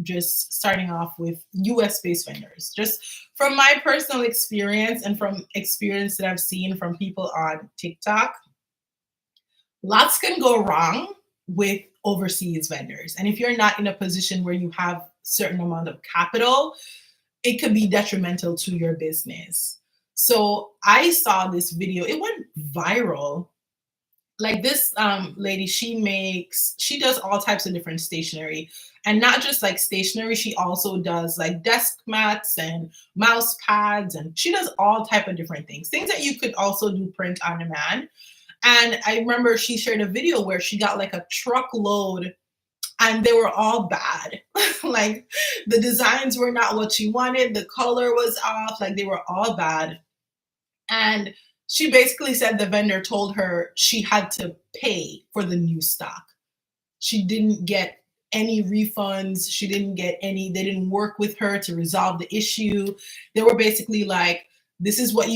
just starting off with US based vendors. Just from my personal experience and from experience that I've seen from people on TikTok, lots can go wrong with overseas vendors. And if you're not in a position where you have certain amount of capital, it could be detrimental to your business. So I saw this video, it went viral. Like this lady, she does all types of different stationery, and not just like stationery, she also does like desk mats and mouse pads, and she does all type of different things that you could also do print on demand. And I remember she shared a video where she got like a truckload and they were all bad. Like the designs were not what she wanted, the color was off, like they were all bad. And she basically said the vendor told her she had to pay for the new stock. She didn't get any refunds. She didn't get any, they didn't work with her to resolve the issue. They were basically like, this is what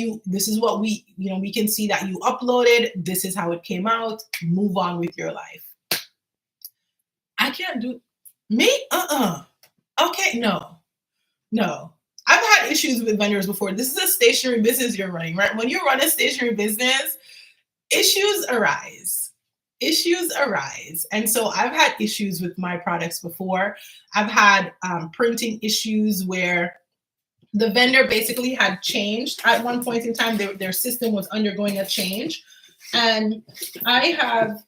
we, we can see that you uploaded. This is how it came out. Move on with your life. I can't do me. Okay, no. I've had issues with vendors before. This is a stationery business you're running, right? When you run a stationery business, issues arise. And so I've had issues with my products before. I've had printing issues where the vendor basically had changed at one point in time. Their system was undergoing a change. And I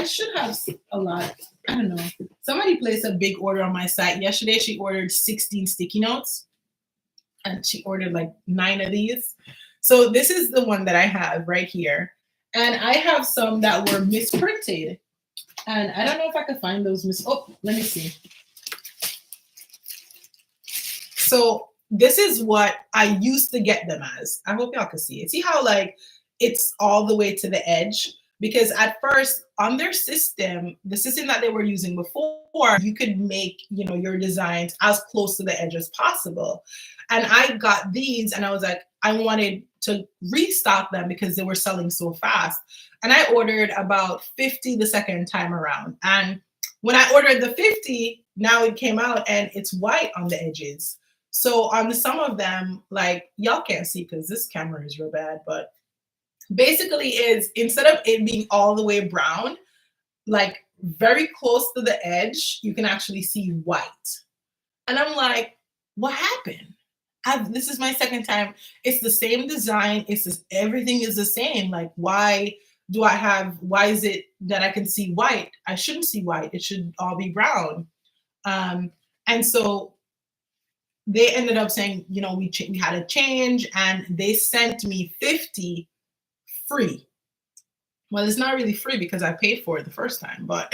should have a lot. I don't know. Somebody placed a big order on my site. Yesterday, she ordered 16 sticky notes and she ordered like 9 of these. So this is the one that I have right here. And I have some that were misprinted. And I don't know if I could find those let me see. So this is what I used to get them as. I hope y'all can see it. See how like it's all the way to the edge? Because at first on their system, the system that they were using before, you could make, your designs as close to the edge as possible. And I got these and I was like, I wanted to restock them because they were selling so fast. And I ordered about 50 the second time around. And when I ordered the 50, now it came out and it's white on the edges. So on some of them, like y'all can't see because this camera is real bad, but basically is instead of it being all the way brown, like very close to the edge, you can actually see white. And I'm like, what happened? This is my second time. It's the same design. It's just everything is the same. Like, why is it that I can see white? I shouldn't see white. It should all be brown. And so they ended up saying, we had a change and they sent me 50 free. Well, it's not really free because I paid for it the first time, but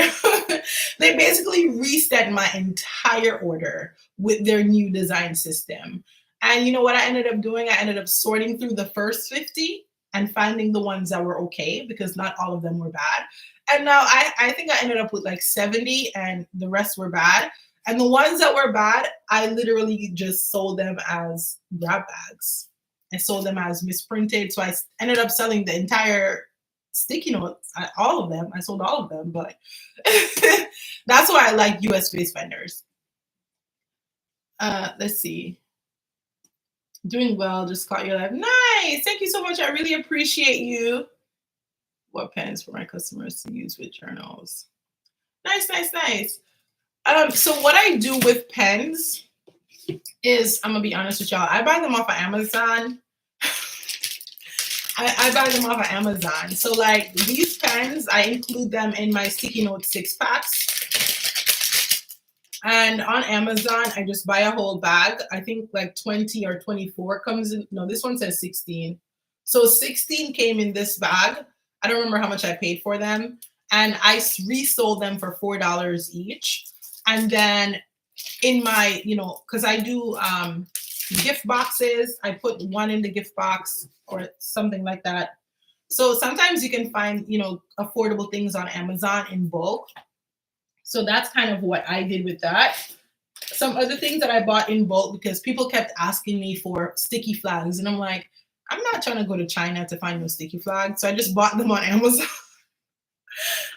they basically reset my entire order with their new design system. And you know what I ended up doing? I ended up sorting through the first 50 and finding the ones that were okay because not all of them were bad. And now I think I ended up with like 70 and the rest were bad. And the ones that were bad, I literally just sold them as grab bags. I sold them as misprinted. So I ended up selling the entire sticky notes, all of them. I sold all of them, but that's why I like US-based vendors. Let's see. Doing well, just caught your live. Nice. Thank you so much. I really appreciate you. What pens for my customers to use with journals? Nice. So what I do with pens is, I'm gonna be honest with y'all, I buy them off of Amazon. I buy them off of Amazon. So like these pens, I include them in my sticky note 6 packs. And on Amazon, I just buy a whole bag. I think like 20 or 24 comes in. No, this one says 16. So 16 came in this bag. I don't remember how much I paid for them. And I resold them for $4 each. And then in my, because I do gift boxes, I put one in the gift box or something like that. So sometimes you can find, affordable things on Amazon in bulk. So that's kind of what I did with that. Some other things that I bought in bulk because people kept asking me for sticky flags. And I'm like, I'm not trying to go to China to find no sticky flags. So I just bought them on Amazon.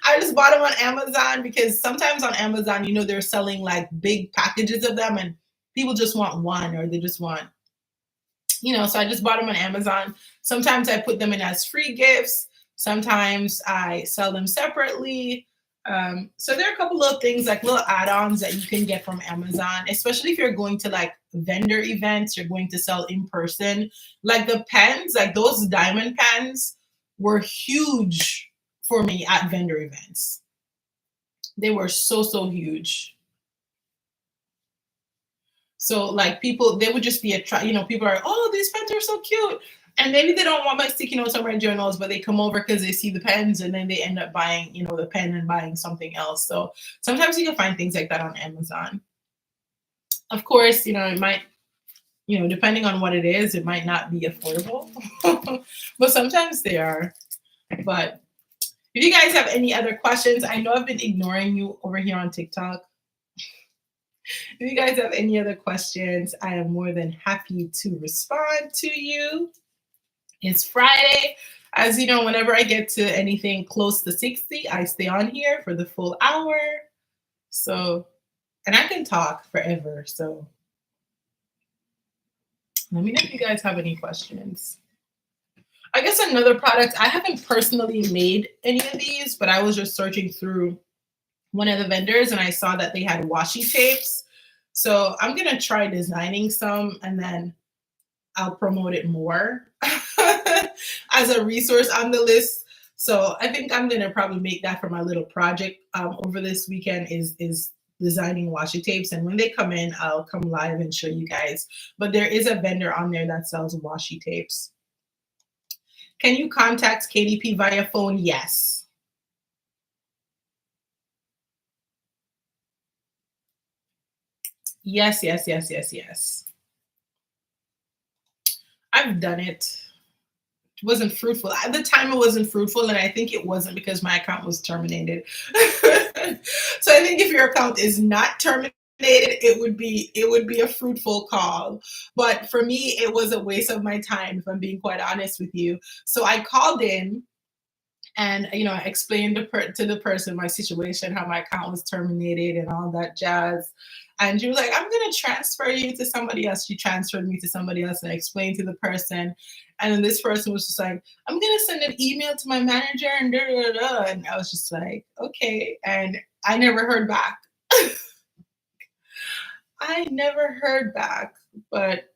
I just bought them on Amazon because sometimes on Amazon, they're selling like big packages of them and people just want one or they just want, so I just bought them on Amazon. Sometimes I put them in as free gifts. Sometimes I sell them separately. So there are a couple of things like little add-ons that you can get from Amazon, especially if you're going to like vendor events, you're going to sell in person. Like the pens, like those diamond pens were huge for me at vendor events. They were so, so huge. So like people, they would just be people are, oh, these pens are so cute. And maybe they don't want my sticky notes or my journals, but they come over because they see the pens and then they end up buying, the pen and buying something else. So sometimes you can find things like that on Amazon. Of course, it might, depending on what it is, it might not be affordable, but sometimes they are. But if you guys have any other questions, I know I've been ignoring you over here on TikTok. If you guys have any other questions, I am more than happy to respond to you. It's Friday. As you know, whenever I get to anything close to 60, I stay on here for the full hour. So, and I can talk forever. So let me know if you guys have any questions. I guess another product, I haven't personally made any of these, but I was just searching through one of the vendors and I saw that they had washi tapes. So I'm going to try designing some and then I'll promote it more as a resource on the list. So I think I'm going to probably make that for my little project over this weekend is designing washi tapes. And when they come in, I'll come live and show you guys. But there is a vendor on there that sells washi tapes. Can you contact KDP via phone? Yes. Yes. I've done it. It wasn't fruitful. At the time, it wasn't fruitful, and I think it wasn't because my account was terminated. So I think if your account is not terminated, it would be a fruitful call. But for me, it was a waste of my time, if I'm being quite honest with you. So I called in and I explained to the person my situation, how my account was terminated and all that jazz. And she was like, I'm going to transfer you to somebody else. She transferred me to somebody else and I explained to the person. And then this person was just like, I'm going to send an email to my manager and da da da. And I was just like, okay. And I never heard back. I never heard back. But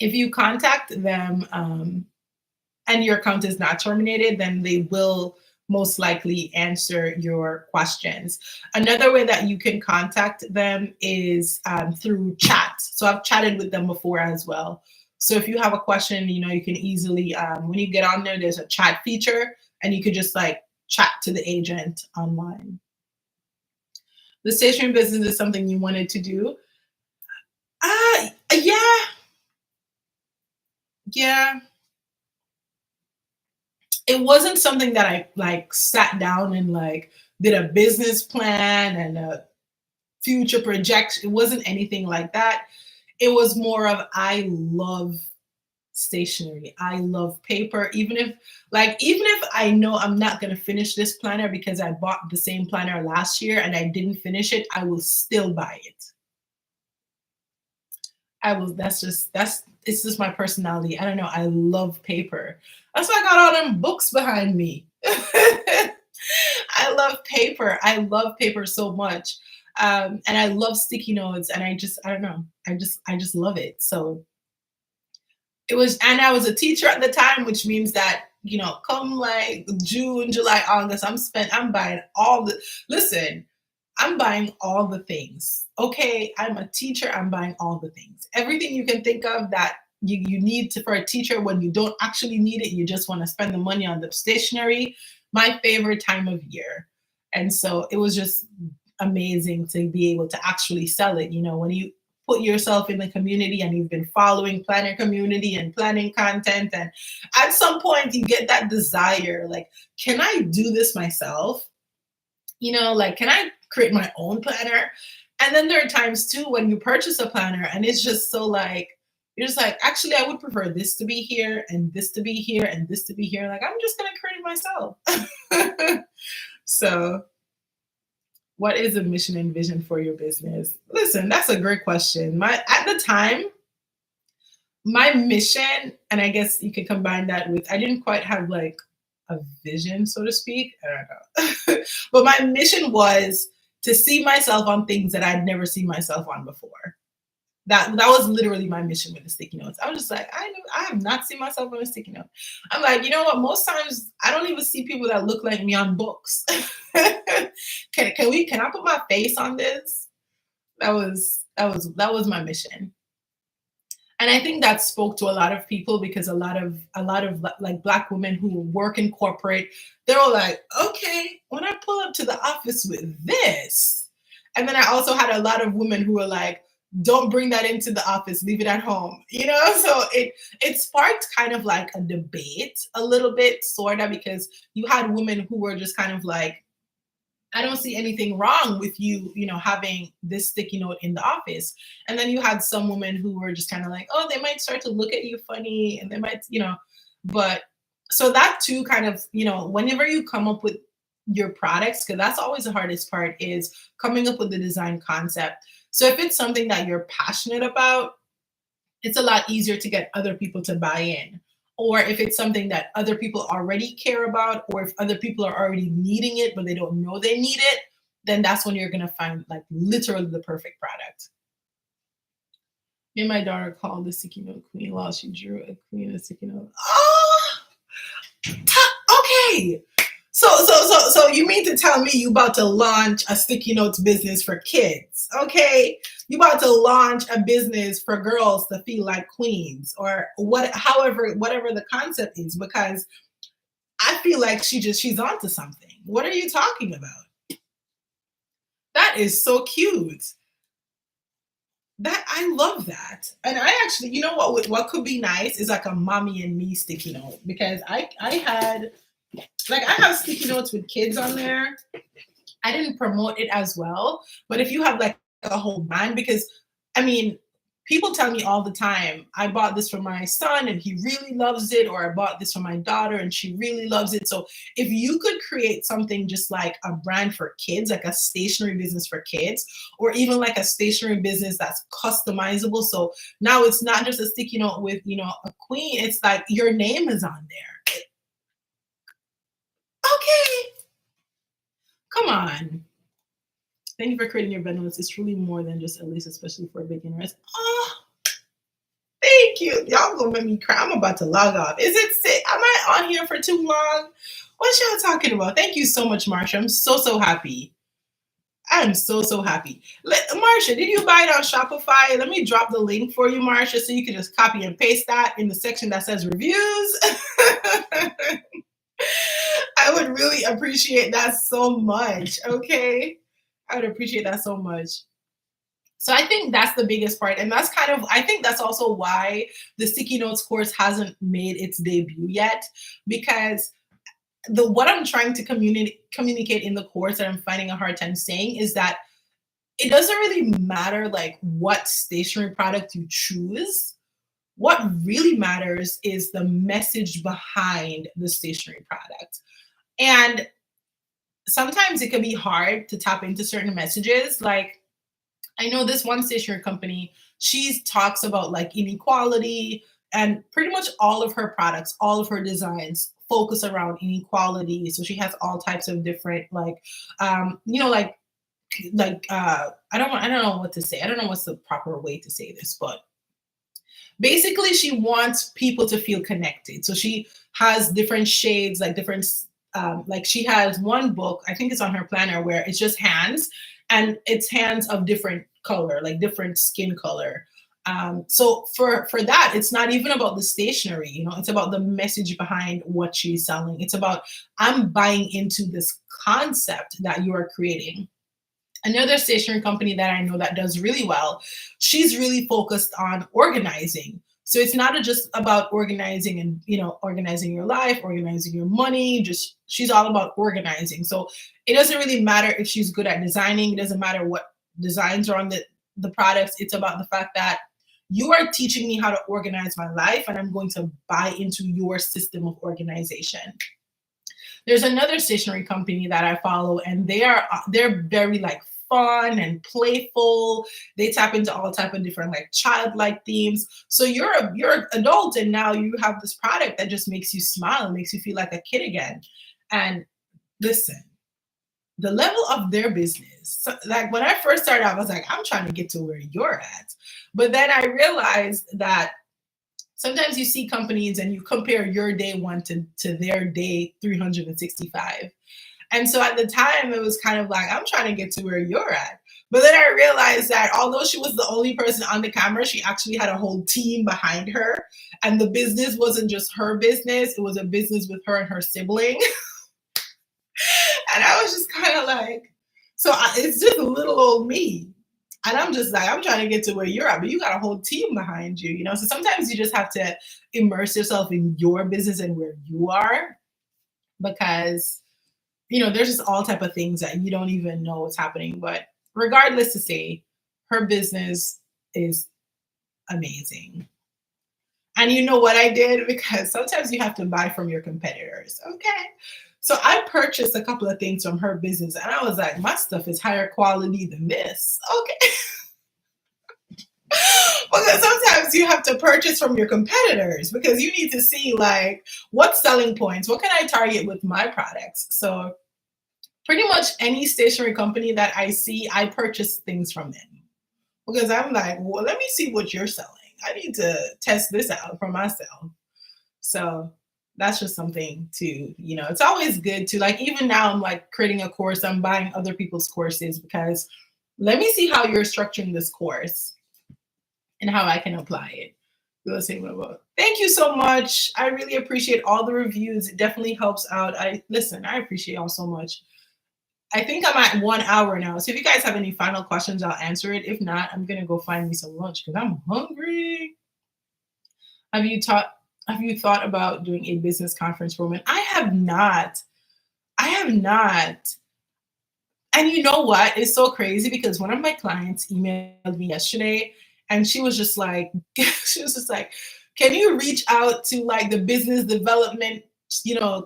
if you contact them and your account is not terminated, then they will most likely answer your questions. Another way that you can contact them is through chat. So I've chatted with them before as well. So if you have a question, you can easily, when you get on there, there's a chat feature and you could just like chat to the agent online. The stationery business is something you wanted to do. Yeah. It wasn't something that I like sat down and like did a business plan and a future projection. It wasn't anything like that. It was more of I love stationery. I love paper. Even if I know I'm not going to finish this planner because I bought the same planner last year and I didn't finish it, I will still buy it. It's just my personality. I don't know. I love paper. That's why I got all them books behind me. I love paper. I love paper so much. And I love sticky notes and I don't know. I just love it. So It was, and I was a teacher at the time, which means that, come like June, July, August, I'm buying all the, listen, I'm buying all the things. Okay, I'm a teacher, I'm buying all the things. Everything you can think of that you need to for a teacher when you don't actually need it, you just want to spend the money on the stationery. My favorite time of year. And so it was just amazing to be able to actually sell it. When you put yourself in the community and you've been following planner community and planning content, and at some point you get that desire, like, can I do this myself? Like, can I create my own planner? And then there are times too when you purchase a planner and it's just so like, you're just like, actually, I would prefer this to be here and this to be here and this to be here. Like, I'm just going to create it myself. So, what is a mission and vision for your business? Listen, that's a great question. At the time, my mission, and I guess you could combine that with, I didn't quite have like a vision, so to speak. I don't know. But my mission was to see myself on things that I'd never seen myself on before. That was literally my mission with the sticky notes. I was just like, I have not seen myself on a sticky note. I'm like, you know what? Most times I don't even see people that look like me on books. Can I put my face on this? That was my mission. And I think that spoke to a lot of people because a lot of like Black women who work in corporate, they're all like, okay, when I pull up to the office with this. And then I also had a lot of women who were like, don't bring that into the office, leave it at home. So it sparked kind of like a debate a little bit, sort of, because you had women who were just kind of like, I don't see anything wrong with you, having this sticky note in the office. And then you had some women who were just kind of like, oh, they might start to look at you funny and they might, but so that too kind of, whenever you come up with your products, because that's always the hardest part, is coming up with the design concept. So if it's something that you're passionate about, it's a lot easier to get other people to buy in. Or if it's something that other people already care about, or if other people are already needing it, but they don't know they need it, then that's when you're going to find like literally the perfect product. Me and my daughter called the sticky note queen while she drew a queen a sticky note. Oh, okay. So you mean to tell me you about to launch a sticky notes business for kids? Okay, you about to launch a business for girls to feel like queens, or whatever the concept is, because I feel like she's onto something. What are you talking about? That is so cute. That, I love that. And I actually, what could be nice is like a mommy and me sticky note, because I had, like, I have sticky notes with kids on there. I didn't promote it as well, but if you have like a whole band, because I mean, people tell me all the time, I bought this for my son and he really loves it, or I bought this for my daughter and she really loves it. So if you could create something just like a brand for kids, like a stationery business for kids, or even like a stationery business that's customizable. So now it's not just a sticky note with, a queen, it's like your name is on there. Okay, come on. Thank you for creating your vendors. It's truly more than just at least, especially for beginners. Oh, thank you. Y'all gonna make me cry. I'm about to log off. Is it sick? Am I on here for too long? What y'all talking about? Thank you so much, Marsha. I'm so happy. I'm so happy. Marsha, did you buy it on Shopify? Let me drop the link for you, Marsha, so you can just copy and paste that in the section that says reviews. I would really appreciate that so much. Okay. I would appreciate that so much. So I think that's the biggest part. And that's kind of, I think that's also why the Sticky Notes course hasn't made its debut yet, because what I'm trying to communicate in the course that I'm finding a hard time saying is that it doesn't really matter like what stationery product you choose. What really matters is the message behind the stationery product. And sometimes it can be hard to tap into certain messages. Like, I know this one stationery company, she talks about like inequality, and pretty much all of her products, all of her designs focus around inequality. So she has all types of different like, I don't know what to say. I don't know what's the proper way to say this, but Basically, she wants people to feel connected. So she has different shades, like different, like she has one book, I think it's on her planner, where it's just hands, and it's hands of different color, like different skin color. So for that, it's not even about the stationery, it's about the message behind what she's selling. It's about, I'm buying into this concept that you are creating. Another stationery company that I know that does really well, she's really focused on organizing. So it's not just about organizing and, organizing your life, organizing your money, just she's all about organizing. So it doesn't really matter if she's good at designing, it doesn't matter what designs are on the products. It's about the fact that you are teaching me how to organize my life, and I'm going to buy into your system of organization. There's another stationery company that I follow, and they're very like fun and playful. They tap into all type of different like childlike themes. So you're an adult, and now you have this product that just makes you smile, makes you feel like a kid again. And listen, the level of their business. So, like when I first started, I was like, I'm trying to get to where you're at. But then I realized that sometimes you see companies and you compare your day one to their day 365. And so at the time, it was kind of like, I'm trying to get to where you're at. But then I realized that although she was the only person on the camera, she actually had a whole team behind her. And the business wasn't just her business, it was a business with her and her sibling. And I was just kind of like, it's just a little old me. And I'm just like, I'm trying to get to where you're at, but you got a whole team behind you, So sometimes you just have to immerse yourself in your business and where you are, because, there's just all type of things that you don't even know what's happening. But regardless to say, her business is amazing. And you know what I did? Because sometimes you have to buy from your competitors. Okay. So I purchased a couple of things from her business, and I was like, my stuff is higher quality than this. Okay. Because sometimes you have to purchase from your competitors because you need to see like what selling points, what can I target with my products. So pretty much any stationery company that I see, I purchase things from them because I'm like, well, let me see what you're selling. I need to test this out for myself. So that's just something to, it's always good to like, even now I'm like creating a course, I'm buying other people's courses because let me see how you're structuring this course and how I can apply it. Thank you so much. I really appreciate all the reviews. It definitely helps out. I appreciate y'all so much. I think I'm at 1 hour now. So if you guys have any final questions, I'll answer it. If not, I'm gonna go find me some lunch because I'm hungry. Have you thought about doing a business conference for women? I have not. And you know what? It's so crazy because one of my clients emailed me yesterday and she was just like, can you reach out to like the business development,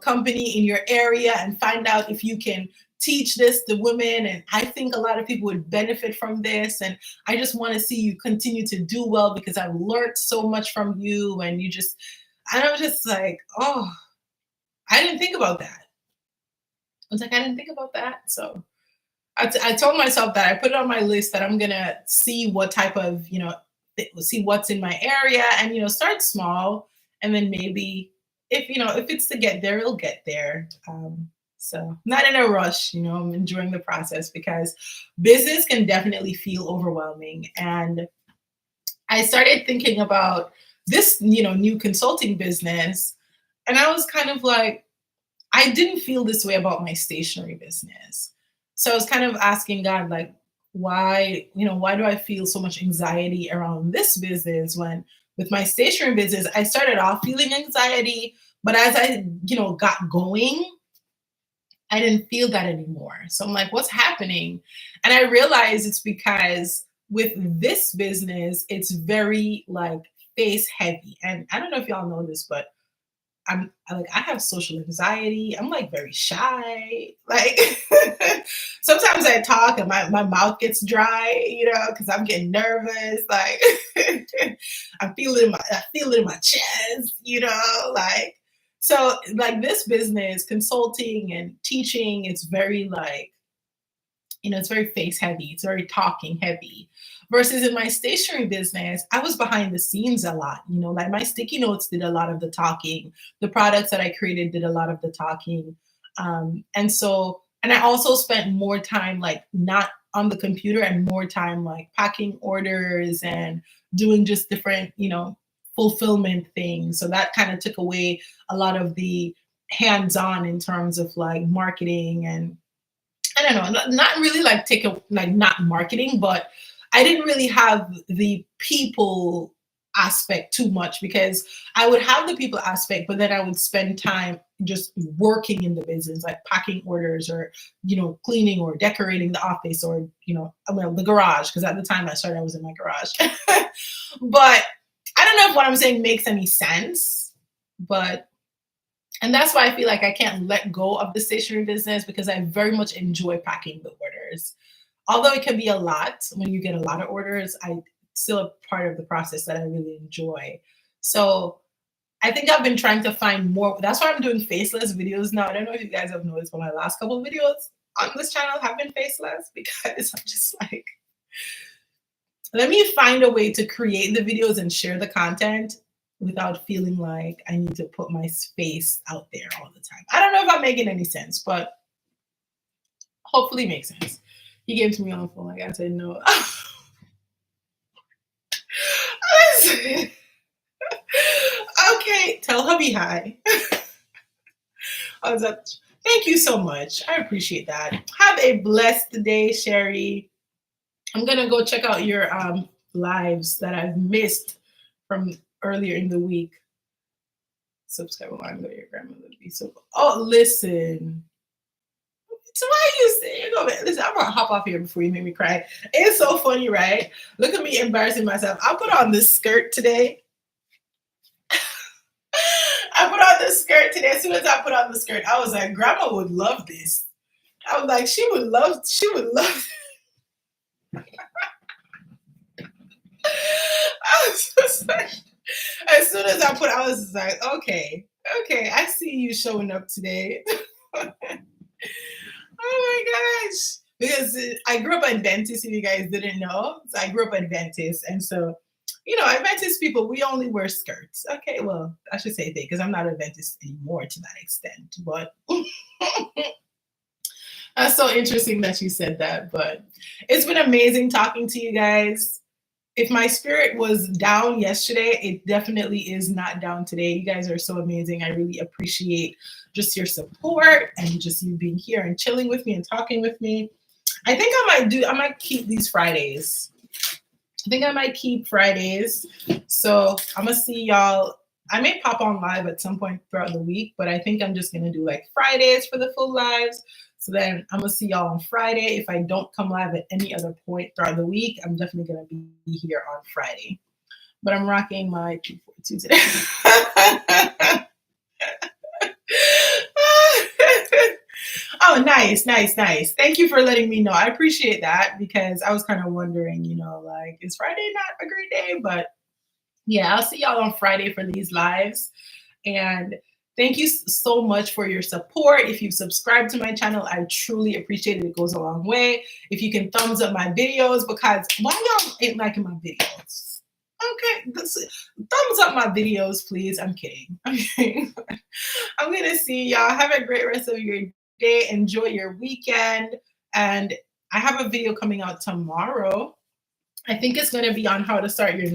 company in your area and find out if you can teach this to women? And I think a lot of people would benefit from this. And I just want to see you continue to do well because I've learned so much from you. And I'm just like, oh, I didn't think about that. I was like, I didn't think about that. So I told myself that I put it on my list that I'm going to see what type of, see what's in my area and, start small. And then maybe if it's to get there, it'll get there. So not in a rush, I'm enjoying the process because business can definitely feel overwhelming. And I started thinking about this, new consulting business. And I was kind of like, I didn't feel this way about my stationery business. So I was kind of asking God, like, why do I feel so much anxiety around this business when with my stationery business, I started off feeling anxiety, but as I, got going, I didn't feel that anymore. So I'm like, what's happening? And I realized it's because with this business, it's very like face heavy. And I don't know if y'all know this, but I have social anxiety. I'm like very shy. Like sometimes I talk and my mouth gets dry, because I'm getting nervous. Like I feel it in my chest, like so like this business, consulting and teaching, it's very like It's very face heavy, it's very talking heavy. Versus in my stationery business, I was behind the scenes a lot. Like my sticky notes did a lot of the talking. The products that I created did a lot of the talking. And I also spent more time like not on the computer and more time like packing orders and doing just different, fulfillment things. So that kind of took away a lot of the hands on in terms of like marketing and I don't know, not really like take a like not marketing, but I didn't really have the people aspect too much because I would have the people aspect, but then I would spend time just working in the business, like packing orders or, cleaning or decorating the office or, well, the garage, because at the time I started, I was in my garage. But I don't know if what I'm saying makes any sense, but and that's why I feel like I can't let go of the stationery business because I very much enjoy packing the orders. Although it can be a lot when you get a lot of orders, I still a part of the process that I really enjoy. So I think I've been trying to find more. That's why I'm doing faceless videos now. I don't know if you guys have noticed, but my last couple of videos on this channel have been faceless because I'm just like, let me find a way to create the videos and share the content without feeling like I need to put my face out there all the time. I don't know if I'm making any sense, but hopefully it makes sense. He gave to me on the phone, like I said, no. Okay, tell hubby hi. Thank you so much. I appreciate that. Have a blessed day, Sherry. I'm gonna go check out your lives that I've missed from earlier in the week. Subscribe online, go to your grandmother. Be so. Oh, listen. So why you saying? Listen, I'm gonna hop off here before you make me cry. It's so funny, right? Look at me embarrassing myself. I put on this skirt today. I put on this skirt today. As soon as I put on the skirt, I was like, Grandma would love this. I was like, she would love. I was just like, as soon as I was just like, okay, I see you showing up today. Oh my gosh. Because I grew up Adventist, if you guys didn't know. So I grew up Adventist. And so, Adventist people, we only wear skirts. Okay, well, I should say they, because I'm not Adventist anymore to that extent. But that's so interesting that you said that. But it's been amazing talking to you guys. If my spirit was down yesterday, it definitely is not down today. You guys are so amazing. I really appreciate just your support and just you being here and chilling with me and talking with me. I think I might keep these Fridays. I think I might keep Fridays. So I'm gonna see y'all. I may pop on live at some point throughout the week, but I think I'm just gonna do like Fridays for the full lives. So then I'm gonna see y'all on Friday. If I don't come live at any other point throughout the week, I'm definitely gonna be here on Friday. But I'm rocking my 242 today. Oh, nice. Thank you for letting me know. I appreciate that because I was kind of wondering, like, is Friday not a great day? But yeah, I'll see y'all on Friday for these lives. And thank you so much for your support. If you subscribe to my channel, I truly appreciate it. It goes a long way. If you can thumbs up my videos, because why y'all ain't liking my videos? Okay, thumbs up my videos, please. I'm kidding. Okay. I'm going to see y'all. Have a great rest of your day. Enjoy your weekend. And I have a video coming out tomorrow. I think it's going to be on how to start your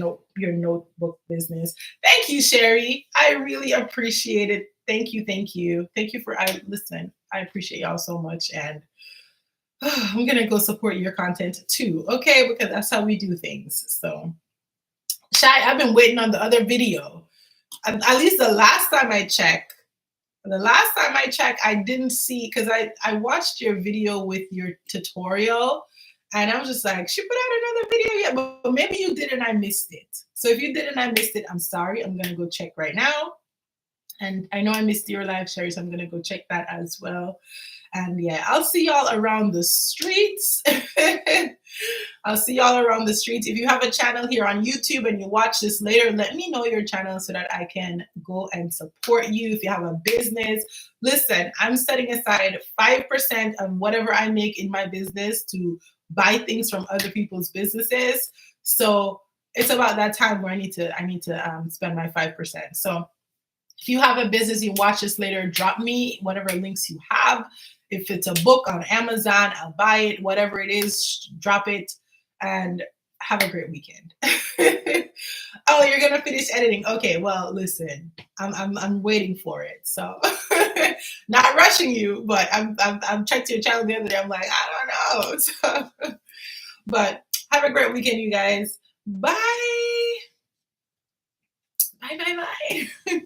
notebook business. Thank you, Sherry. I really appreciate it. Thank you. Thank you for listen. I appreciate y'all so much, and I'm gonna go support your content too. Okay, because that's how we do things. So, Shy, I've been waiting on the other video. At least the last time I checked, I didn't see because I watched your video with your tutorial. And I was just like, she put out another video yet, but maybe you did and I missed it. So if you did and I missed it, I'm sorry. I'm going to go check right now. And I know I missed your live, Sherry, so I'm going to go check that as well. And yeah, I'll see y'all around the streets. I'll see y'all around the streets. If you have a channel here on YouTube and you watch this later, let me know your channel so that I can go and support you. If you have a business, listen, I'm setting aside 5% of whatever I make in my business to buy things from other people's businesses. So it's about that time where I need to spend my 5%. So if you have a business, you watch this later, drop me whatever links you have. If it's a book on Amazon, I'll buy it. Whatever it is, drop it and have a great weekend. Oh, you're gonna finish editing. Okay, well, listen, I'm waiting for it. So not rushing you, but I'm checked your channel the other day. I'm like, I don't know. So, but have a great weekend, you guys. Bye. Bye, bye, bye.